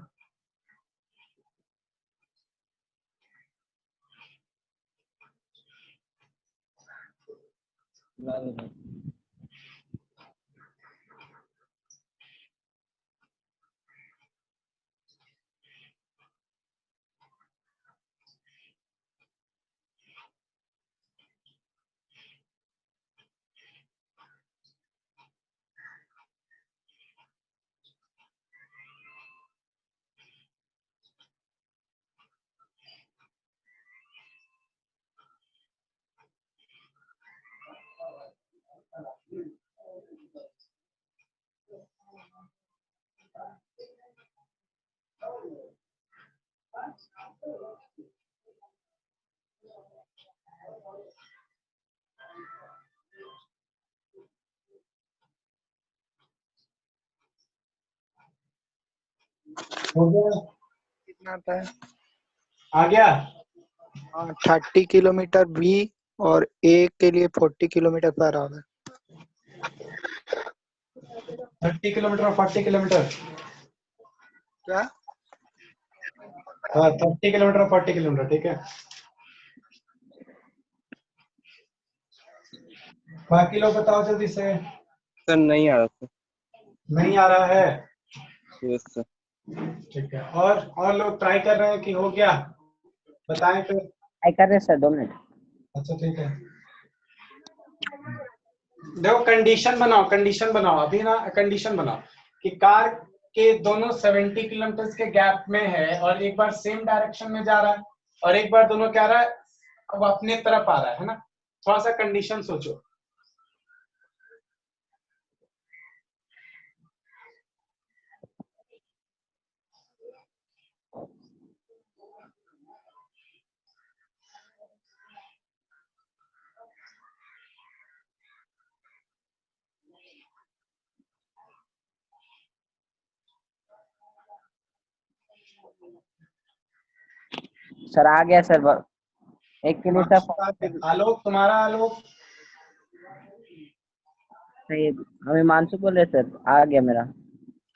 हो गया? कितना आता है? आ गया? हाँ 30 किलोमीटर बी और ए के लिए 40 किलोमीटर पर आवर। 30 किलोमीटर और 40 किलोमीटर। क्या? हाँ 30 किलोमीटर और 40 किलोमीटर, ठीक है। बाकी लोग बताओ जल्दी से। सर नहीं आ रहा सर। नहीं आ रहा है? Yes sir. ठीक है, और लोग ट्राई कर रहे हैं कि हो गया? बताएं फिर। ट्राई कर रहे हैं सर, 2 मिनट। अच्छा ठीक है, देखो कंडीशन बनाओ अभी ना, कंडीशन बनाओ कि कार के दोनों 70 किलोमीटर के गैप में है और एक बार सेम डायरेक्शन में जा रहा है और एक बार दोनों क्या आ रहा है, अब अपने तरफ आ रहा है ना। थोड़ा सा कंडीशन सोचो। सर आ गया सर, एक के लिए सर। आलोक, तुम्हारा आलोक? सही, हमें मानसू बोल रहे सर, आ गया मेरा।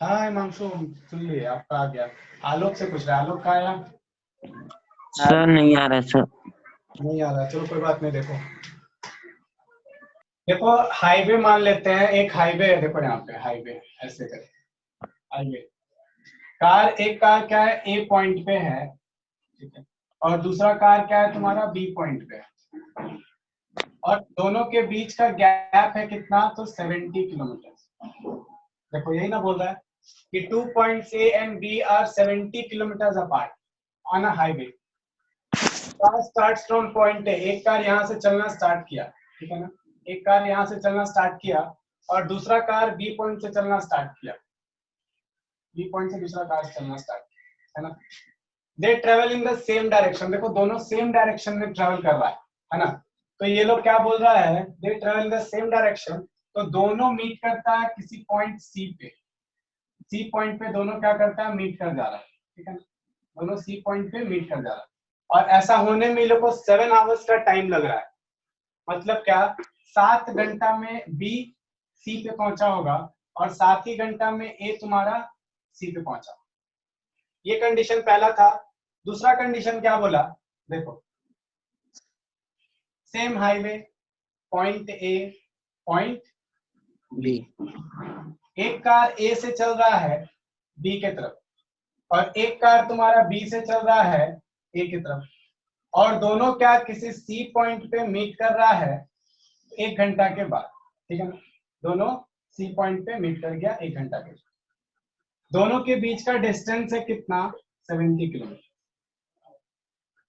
हाँ हिमांशु, सुन लिए आपका आ गया। आलोक से पूछ रहा है, आलोक का आया? सर नहीं आ रहा सर। नहीं आ रहा, चलो कोई बात नहीं। देखो देखो हाईवे मान लेते हैं, एक हाईवे है, देखो यहाँ पे हाईवे, ऐसे करें हाईवे। एक कार क्या है, ए पॉइंट पे है, ठीक है, और दूसरा कार क्या है तुम्हारा, बी पॉइंट पे है, और दोनों के बीच का गैप है कितना, तो 70 किलोमीटर। देखो यही ना बोल रहा है कि 2 points A and B are 70 kilometers apart on a highway. Car starts from point A, एक कार यहाँ से चलना स्टार्ट किया, ठीक है ना, एक कार यहाँ से चलना स्टार्ट किया और दूसरा कार बी पॉइंट से चलना स्टार्ट किया, बी पॉइंट से दूसरा कार चलना स्टार्ट किया, है ना। They travel in the same direction, देखो दोनों सेम डायरेक्शन में ट्रेवल कर रहा है ना। तो ये लोग क्या बोल रहा है, they travel in the same direction, तो दोनों मीट करता है किसी पॉइंट सी पे, सी पॉइंट पे दोनों क्या करता है, मीट कर जा रहा है, ठीक है ना, दोनों सी पॉइंट पे मीट कर जा रहा है। और ऐसा होने में लोग को 7 आवर्स का टाइम लग रहा है, मतलब क्या, 7 घंटा में बी सी पे पहुंचा होगा और 7 ही घंटा में ए तुम्हारा सी पे पहुंचा। ये कंडीशन पहला था। दूसरा कंडीशन क्या बोला, देखो same highway, point A point B, एक कार ए से चल रहा है बी के तरफ और एक कार तुम्हारा बी से चल रहा है ए की तरफ, और दोनों क्या किसी सी पॉइंट पे मीट कर रहा है 1 घंटा के बाद, ठीक है ना, दोनों सी पॉइंट पे मीट कर गया 1 घंटा के बाद। दोनों के बीच का डिस्टेंस है कितना, 70 किलोमीटर।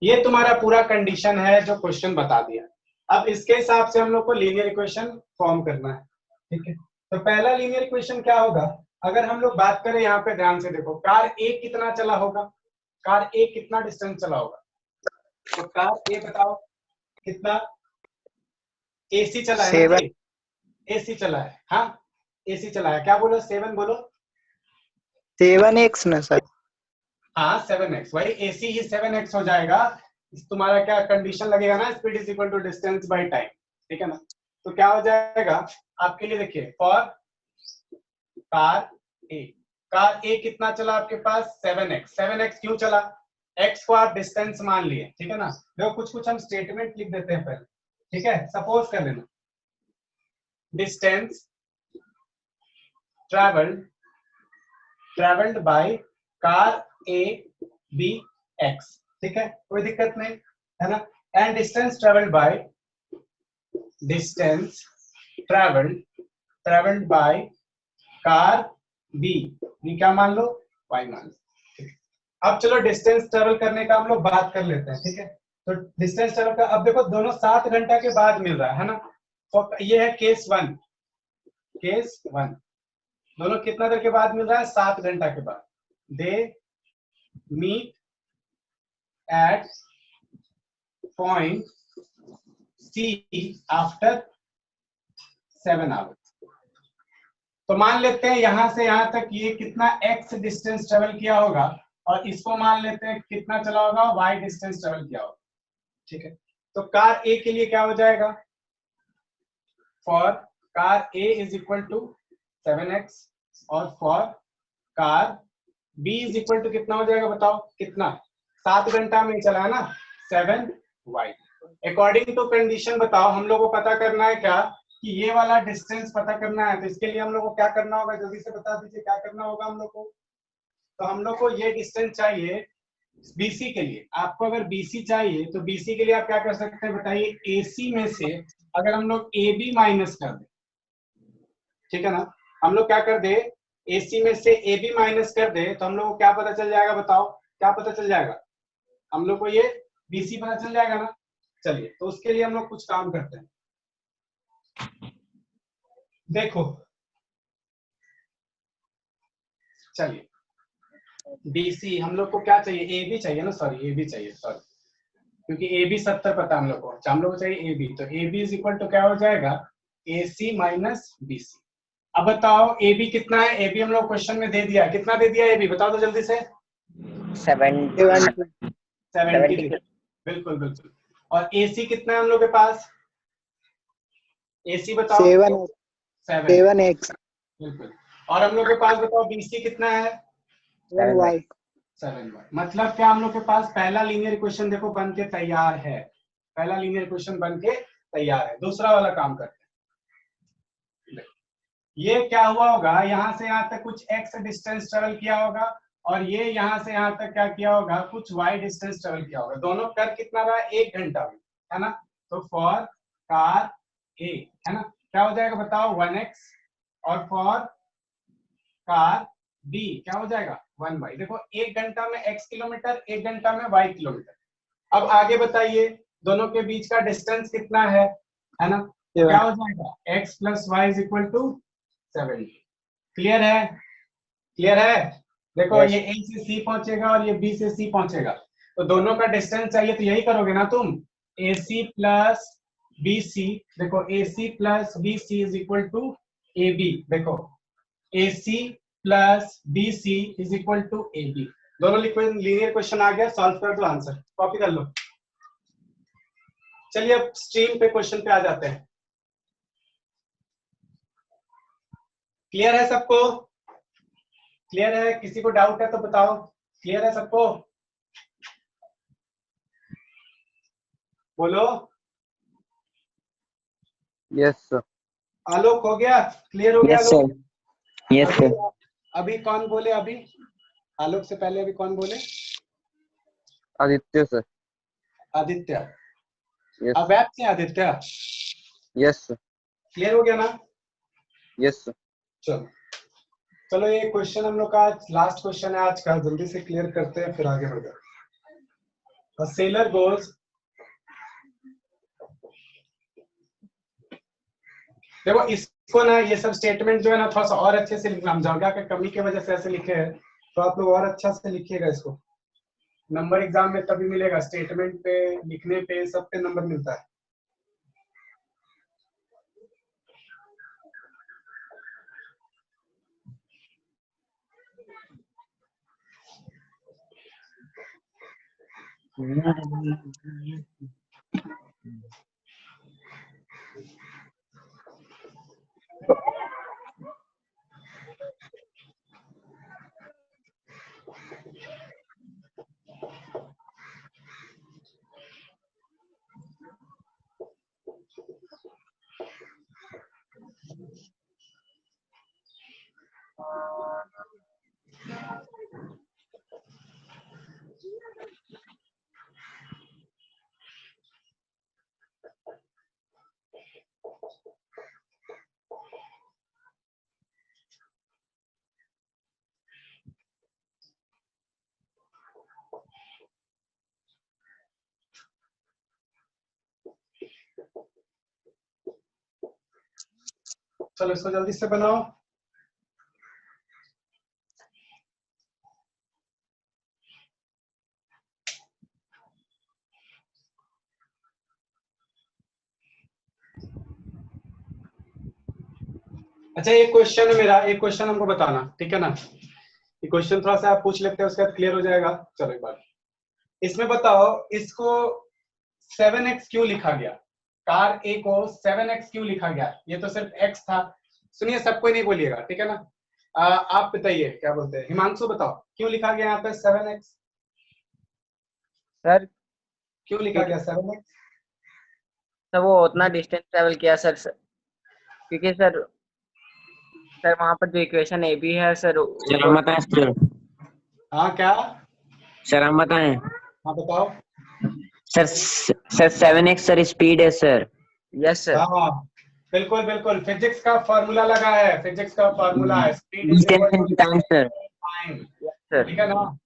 ये तुम्हारा पूरा कंडीशन है जो क्वेश्चन बता दिया। अब इसके हिसाब से हम लोग को लीनियर इक्वेशन फॉर्म करना है, ठीक है। तो पहला लीनियर इक्वेशन क्या होगा, अगर हम लोग बात करें यहाँ पे ध्यान से देखो, कार ए कितना चला होगा, कार ए कितना डिस्टेंस चला होगा, तो कार ए बताओ कितना, एसी चला है ना, एसी चला है, हाँ एसी चला है, क्या बोलो 7 बोलो, 7x ना सर, हाँ 7x, वही एसी ही 7x हो जाएगा। तुम्हारा क्या कंडीशन लगेगा ना, speed is equal to distance by time, ठीक है ना। तो क्या हो जाएगा आपके लिए, देखिए फॉर कार ए कितना चला आपके पास, 7x। 7x क्यों चला, x को आप डिस्टेंस मान लिए, ठीक है ना। देखो कुछ हम स्टेटमेंट लिख देते हैं पहले, ठीक है, सपोज कर लेना, distance travelled by car A B X, ठीक है, कोई दिक्कत नहीं, है ना। And distance travelled by car B क्या मान लो, y मान लो, ठीक है। अब चलो डिस्टेंस ट्रेवल करने का हम लोग बात कर लेते हैं, ठीक है। तो डिस्टेंस ट्रेवल का, अब देखो दोनों 7 घंटा के बाद मिल रहा है ना, तो ये है केस वन, दोनों कितना देर के बाद मिल रहा है, 7 घंटा के बाद। They meet at point C after 7 hours. तो मान लेते हैं यहां से यहां तक ये कितना x डिस्टेंस ट्रेवल किया होगा, और इसको मान लेते हैं कितना चला होगा, y डिस्टेंस ट्रेवल किया होगा, ठीक है। तो कार ए के लिए क्या हो जाएगा, for car A is equal to 7x, और for car B is equal to कितना हो जाएगा, बताओ कितना, 7 घंटा में चला है ना, 7y। अकॉर्डिंग टू कंडीशन बताओ, हम लोग को पता करना है क्या, कि ये वाला डिस्टेंस पता करना है, तो इसके लिए हम लोग को क्या करना होगा, जल्दी से बता दीजिए क्या करना होगा हम लोग को। तो हम लोग को ये डिस्टेंस चाहिए बीसी के लिए। आपको अगर बीसी चाहिए तो बीसी के लिए आप क्या कर सकते हैं बताइए, एसी में से अगर हम लोग ए बी माइनस कर दें, ठीक है ना, हम लोग क्या कर दे, एसी में से ए बी माइनस कर दे, तो हम लोग को क्या पता चल जाएगा, बताओ क्या पता चल जाएगा, हम लोग को ये बीसी पता चल जाएगा ना। चलिए तो उसके लिए हम लोग कुछ काम करते हैं। देखो चलिए बीसी हम लोग को क्या चाहिए, ए बी चाहिए ना, सॉरी ए बी चाहिए, सॉरी, क्योंकि ए बी 70 पता है हम लोग को, हम लोग को चाहिए ए बी, तो A B is equal to क्या हो जाएगा, ए सी माइनस बी सी। अब बताओ ए बी कितना है, ए बी हम लोग क्वेश्चन में दे दिया, कितना दे दिया ए बी, बताओ तो जल्दी से, 70 70 बिल्कुल बिल्कुल। और ए सी कितना है हम लोग के पास, ए सी बताओ, 7x बिल्कुल। और हम लोग के पास बताओ बी सी कितना है, 7y 7y। मतलब क्या हम लोग के पास पहला लीनियर इक्वेशन देखो बन के तैयार है, पहला लीनियर इक्वेशन बन के तैयार है। दूसरा वाला काम करते हैं। ये क्या हुआ होगा, यहाँ से यहाँ तक कुछ x डिस्टेंस ट्रेवल किया होगा, और ये यहाँ से यहाँ तक क्या किया होगा, कुछ y डिस्टेंस ट्रेवल किया होगा। दोनों कर कितना रहा, 1 घंटा में, है ना। तो फॉर कार ए, है ना, क्या हो जाएगा बताओ 1x, और फॉर कार बी क्या हो जाएगा 1y। देखो 1 घंटा में x किलोमीटर, 1 घंटा में y किलोमीटर। अब आगे बताइए दोनों के बीच का डिस्टेंस कितना है ना, क्या हो जाएगा x plus Y is equal to 70। Clear है, क्लियर है। देखो Yes. ये a से c पहुंचेगा और ये b से c पहुंचेगा, तो दोनों का डिस्टेंस चाहिए, तो यही करोगे ना तुम, ac प्लस bc। देखो ac plus bc is equal to ab। देखो AC plus BC is equal to AB। दोनों लीनियर क्वेश्चन आ गया, सॉल्व कर दो, आंसर कॉपी कर लो। चलिए अब स्ट्रीम पे क्वेश्चन पे आ जाते हैं। क्लियर है सबको, क्लियर है, किसी को डाउट है तो बताओ, क्लियर है सबको, बोलो। Yes sir. आलोक हो गया, क्लियर हो गया Yes, आलोक? sir. Yes, अभी sir. अभी कौन बोले, अभी आलोक से पहले अभी कौन बोले, आदित्य सर। आदित्य। यस अब ऐप से आदित्य, यस सर। क्लियर हो गया ना। Yes sir. चलो चलो ये क्वेश्चन हम लोग का आज लास्ट क्वेश्चन है आज का, जल्दी से क्लियर करते हैं फिर आगे बढ़ते हैं। A sailor goes, देखो इसको ना, ये सब स्टेटमेंट जो है ना थोड़ा सा और अच्छे से लिखना, हम जगह की कमी की वजह से ऐसे लिखे हैं, तो आप लोग और अच्छा से लिखिएगा इसको, नंबर एग्जाम में तभी मिलेगा, स्टेटमेंट पे लिखने पे सब पे नंबर मिलता है। चलो इसको जल्दी से बनाओ। अच्छा ये क्वेश्चन है मेरा, एक क्वेश्चन हमको बताना, ठीक है ना, ये क्वेश्चन थोड़ा सा आप पूछ लेते हैं, उसके बाद क्लियर हो जाएगा। चलो एक बार इसमें बताओ, इसको 7x क्यों लिखा गया, कार ए को 7x क्यों लिखा गया, ये तो सिर्फ x था। सुनिए सबको नहीं बोलिएगा, ठीक है ना। आप बताइए क्या बोलते हैं, हिमांशु बताओ क्यों लिखा गया यहाँ पे 7x, सर क्यों लिखा गया 7x? सर वो उतना डिस्टेंस ट्रेवल किया सर, क्योंकि सर वहाँ पर जो इक्वेशन ए बी है सर सर हम बताएं सर। हाँ क्या? सर हम बताएं। हाँ बताओ। सर 7x सर स्पीड है सर। Yes sir. हाँ बिल्कुल बिल्कुल, फिजिक्स का फॉर्मूला लगा है, फिजिक्स का फॉर्मूला है, speed is equal to time sir. Time. Sir ठीक है ना?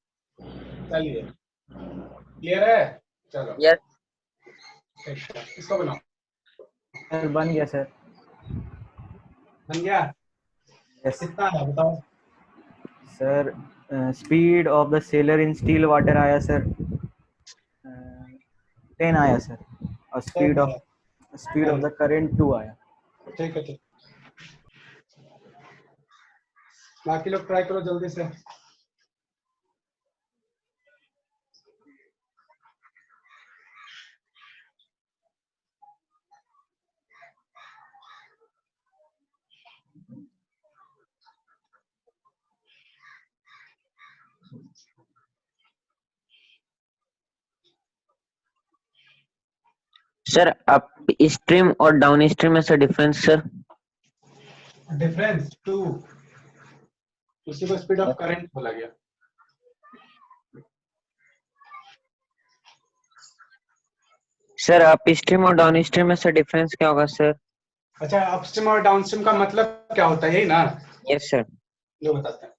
चलिए, क्लियर है? चलो यस ठीक है, इसको बनाओ। सर बन गया सर। बन गया? यस कितना है बताओ? Sir. Speed of the seller in still water आया सर 10 आया सर, और स्पीड ऑफ द करंट 2 आया। ठीक है ठीक। बाकी लोग ट्राई करो जल्दी से। सर अप स्ट्रीम और डाउन स्ट्रीम में सर डिफरेंस सर। डिफरेंस 2, उसी को स्पीड ऑफ करंट बोला गया। सर अप स्ट्रीम और डाउन स्ट्रीम में सर डिफरेंस क्या होगा सर? अच्छा, अपस्ट्रीम और डाउनस्ट्रीम का मतलब क्या होता है, यही ना? Yes sir. जो बताते हैं,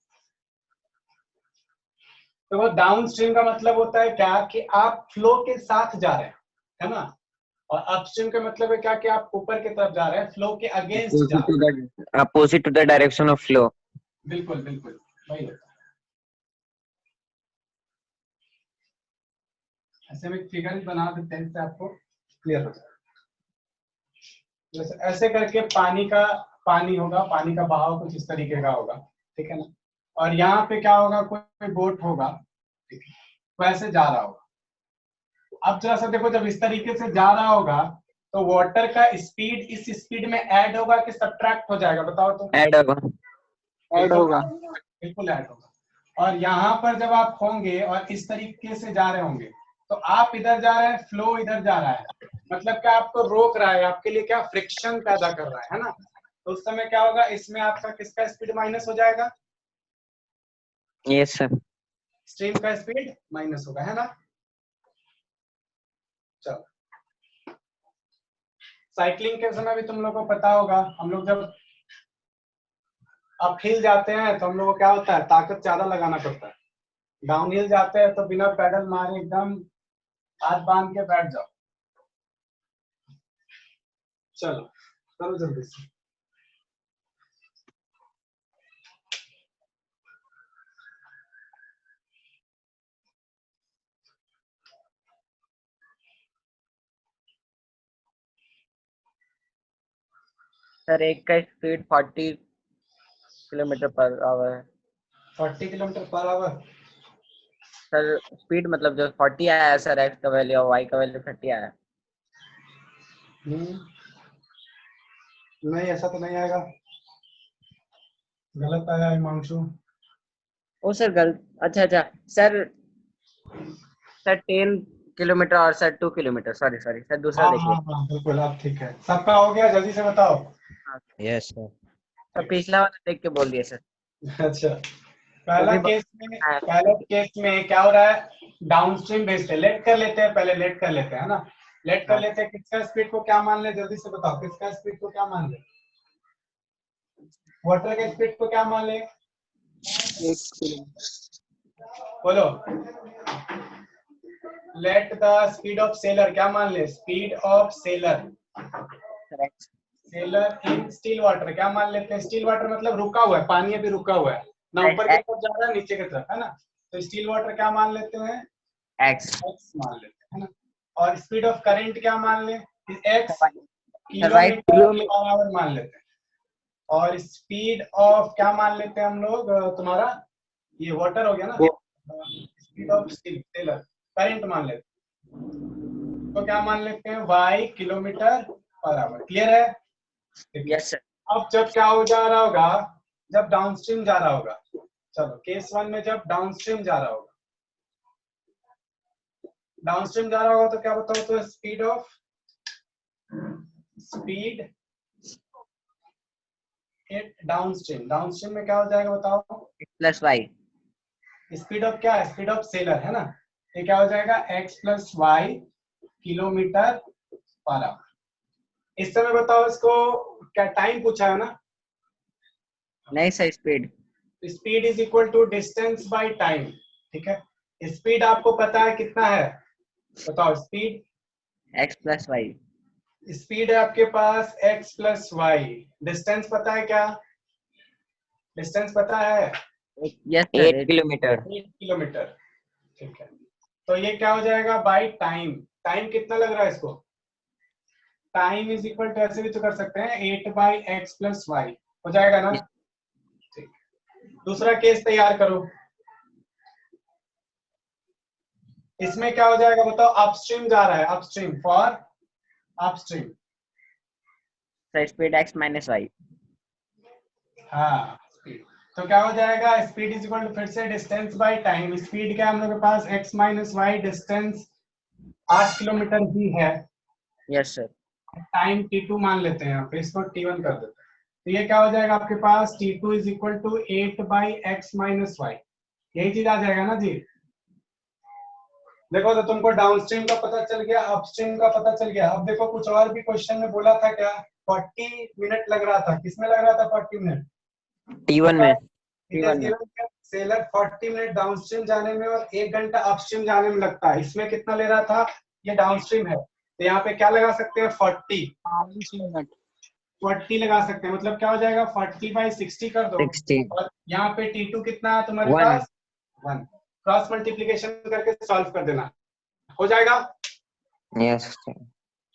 तो वो डाउनस्ट्रीम का मतलब होता है क्या कि आप फ्लो के साथ जा रहे हैं, है ना? और अपस्ट्रीम का मतलब है क्या कि आप ऊपर की तरफ जा रहे हैं, फ्लो के अगेंस्ट जा रहे हैं। Opposite to the direction of flow. बिल्कुल बिल्कुल, वही होता है। ऐसे में फिगर भी बना देते हैं, इससे आपको क्लियर हो जाए। जैसे ऐसे करके पानी होगा, पानी का बहाव कुछ इस तरीके का होगा, ठीक है ना? और यहाँ पे क्या होगा, कोई बोट होगा, ठीक है, वैसे जा रहा होगा। अब जरा सा देखो, जब इस तरीके से जा रहा होगा तो वाटर का स्पीड इस स्पीड में ऐड होगा कि सब्ट्रैक्ट हो जाएगा, बताओ तो? ऐड होगा। ऐड होगा। बिल्कुल ऐड होगा। और यहाँ पर जब आप होंगे और इस तरीके से जा रहे होंगे तो आप इधर जा रहे हैं, फ्लो इधर जा रहा है, मतलब क्या आपको रोक रहा है, आपके लिए क्या फ्रिक्शन पैदा कर रहा है ना? तो उस समय क्या होगा, इसमें आपका किसका स्पीड माइनस हो जाएगा? Yes sir. स्ट्रीम का स्पीड माइनस होगा, है ना? चलो, साइकिलिंग के समय भी तुम लोगों को पता होगा, हम लोग जब अप हिल जाते हैं तो हम लोग को क्या होता है, ताकत ज्यादा लगाना पड़ता है। डाउन हिल जाते हैं तो बिना पैडल मारे एकदम हाथ बांध के बैठ जाओ। चलो करो जल्दी से। सर एक का स्पीड 40 किलोमीटर पर आवर है 40 kilometre per our? Sir. Speed मतलब जो 40 आया है सर, एक्स का वैल्यू और वाई का वैल्यू 30 आया है। नहीं, ऐसा तो नहीं आएगा, गलत आया हिमांशु। ओ सर अच्छा अच्छा सर। सर 10 किलोमीटर और sir 2 kilometre, sorry sorry sir, दूसरा हाँ देखिए। हाँ हाँ बिल्कुल, अब ठीक है, सबका हो गया, जल्दी से बताओ। Yes sir. सर पिछला वाला देख के बोल दिए सर। अच्छा, वो भी पहले केस में क्या हो रहा है, डाउनस्ट्रीम भेजते हैं, लेट कर लेते हैं, पहले लेट कर लेते हैं, है ना? लेट कर लेते हैं, किसका स्पीड को क्या मान ले, जल्दी से बताओ, किसका स्पीड को क्या मान ले? वाटर के स्पीड को क्या मान ले? 1 किलोमीटर। बोलो। Let the speed of seller क्या मान ले? Speed of seller in still water क्या मान लेते हैं? स्टील वाटर मतलब रुका हुआ है, पानी अभी रुका हुआ है ना, ऊपर की तरफ जा रहा है, नीचे की तरफ, है ना? तो स्टील वाटर क्या मान लेते हैं? एक्स मान लेते हैं, है ना? और स्पीड ऑफ करंट क्या मान ले? X right kilometre per our मान लेते हैं। और स्पीड ऑफ क्या मान लेते हैं हम लोग, तुम्हारा ये वाटर हो गया ना, स्पीड ऑफ सेलर करंट मान लेते हैं, तो क्या मान लेते हैं? y kilometre per hour. Clear है? Yes sir. अब जब क्या हो जा रहा होगा, जब डाउनस्ट्रीम जा रहा होगा, चलो केस 1 में जब डाउनस्ट्रीम जा रहा होगा, तो क्या बताओ तो? स्पीड डाउनस्ट्रीम में क्या हो जाएगा बताओ? Plus Y. स्पीड ऑफ क्या है? स्पीड ऑफ सेलर है ना, ये क्या हो जाएगा? x plus Y kilometre per hour. इस समय बताओ इसको क्या टाइम पूछा है ना? नहीं sir, speed. Speed is equal to distance by time, ठीक है। स्पीड आपको पता है कितना है? बताओ speed. X plus Y. Speed है आपके पास x प्लस वाई। डिस्टेंस पता है क्या? डिस्टेंस पता है? Yes 8 sir. किलोमीटर। 8 किलोमीटर, ठीक है। तो ये क्या हो जाएगा? By time. टाइम कितना लग रहा है इसको? टाइम इज इक्वल टू, ऐसे भी तो कर सकते हैं, 8 बाई एक्स प्लस वाई हो जाएगा ना? ठीक। दूसरा केस तैयार करो। इसमें क्या हो जाएगा बताओ? अपस्ट्रीम जा रहा है, upstream for upstream. Sir speed X minus Y. हाँ स्पीड। तो क्या हो जाएगा? स्पीड इज इक्वल टू फिर से डिस्टेंस बाय टाइम। स्पीड क्या हम लोग के पास? x minus Y, distance 8 kilometre ही है। Yes sir. टाइम t2 मान लेते हैं, यहाँ पे इसको t1 कर देते हैं। तो ये क्या हो जाएगा आपके पास? t2 is equal to 8 by X minus Y. यही चीज आ जाएगा ना जी? देखो तो तुमको डाउनस्ट्रीम का पता चल गया, अपस्ट्रीम का पता चल गया। अब देखो कुछ और भी क्वेश्चन में बोला था क्या? 40 मिनट लग रहा था। किसमें लग रहा था 40 मिनट? T1 में। सेलर 40 मिनट डाउनस्ट्रीम जाने में और 1 घंटा अपस्ट्रीम जाने में लगता है। इसमें कितना ले रहा था? ये डाउनस्ट्रीम है, तो यहाँ पे क्या लगा सकते हैं? 40 लगा सकते हैं। मतलब क्या हो जाएगा? 40 बाई 60 कर दो। 60। और यहाँ पे t2 कितना है तुम्हारे 1। पास? 1। क्रॉस मल्टीप्लीकेशन करके सॉल्व कर देना, हो जाएगा। Yes sir.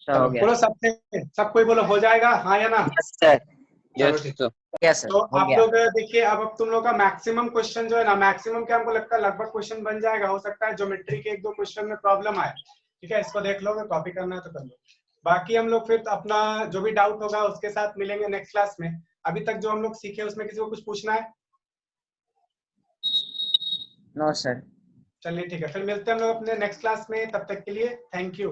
सर हो गया। बोलो सबसे, सब कोई बोलो हो जाएगा, हाँ या ना? Yes sir. चलो यस ठीक। सर। यस सर तो हो आप गया। लोग देखिए, अब तुम लोग का मैक्सिमम क्वेश्चन जो है ना, मैक्सिमम क्या हमको लगता है लगभग क्वेश्चन बन जाएगा। हो सकता है ज्योमेट्री के 1-2 क्वेश्चन में प्रॉब्लम आए, ठीक है। इसको देख लोगे, कॉपी करना है तो कर लो। बाकी हम लोग फिर अपना जो भी डाउट होगा उसके साथ मिलेंगे नेक्स्ट क्लास में। अभी तक जो हम लोग सीखे उसमें किसी को कुछ पूछना है? No sir. चलिए ठीक है, फिर मिलते हैं हम लोग अपने नेक्स्ट क्लास में। तब तक के लिए थैंक यू।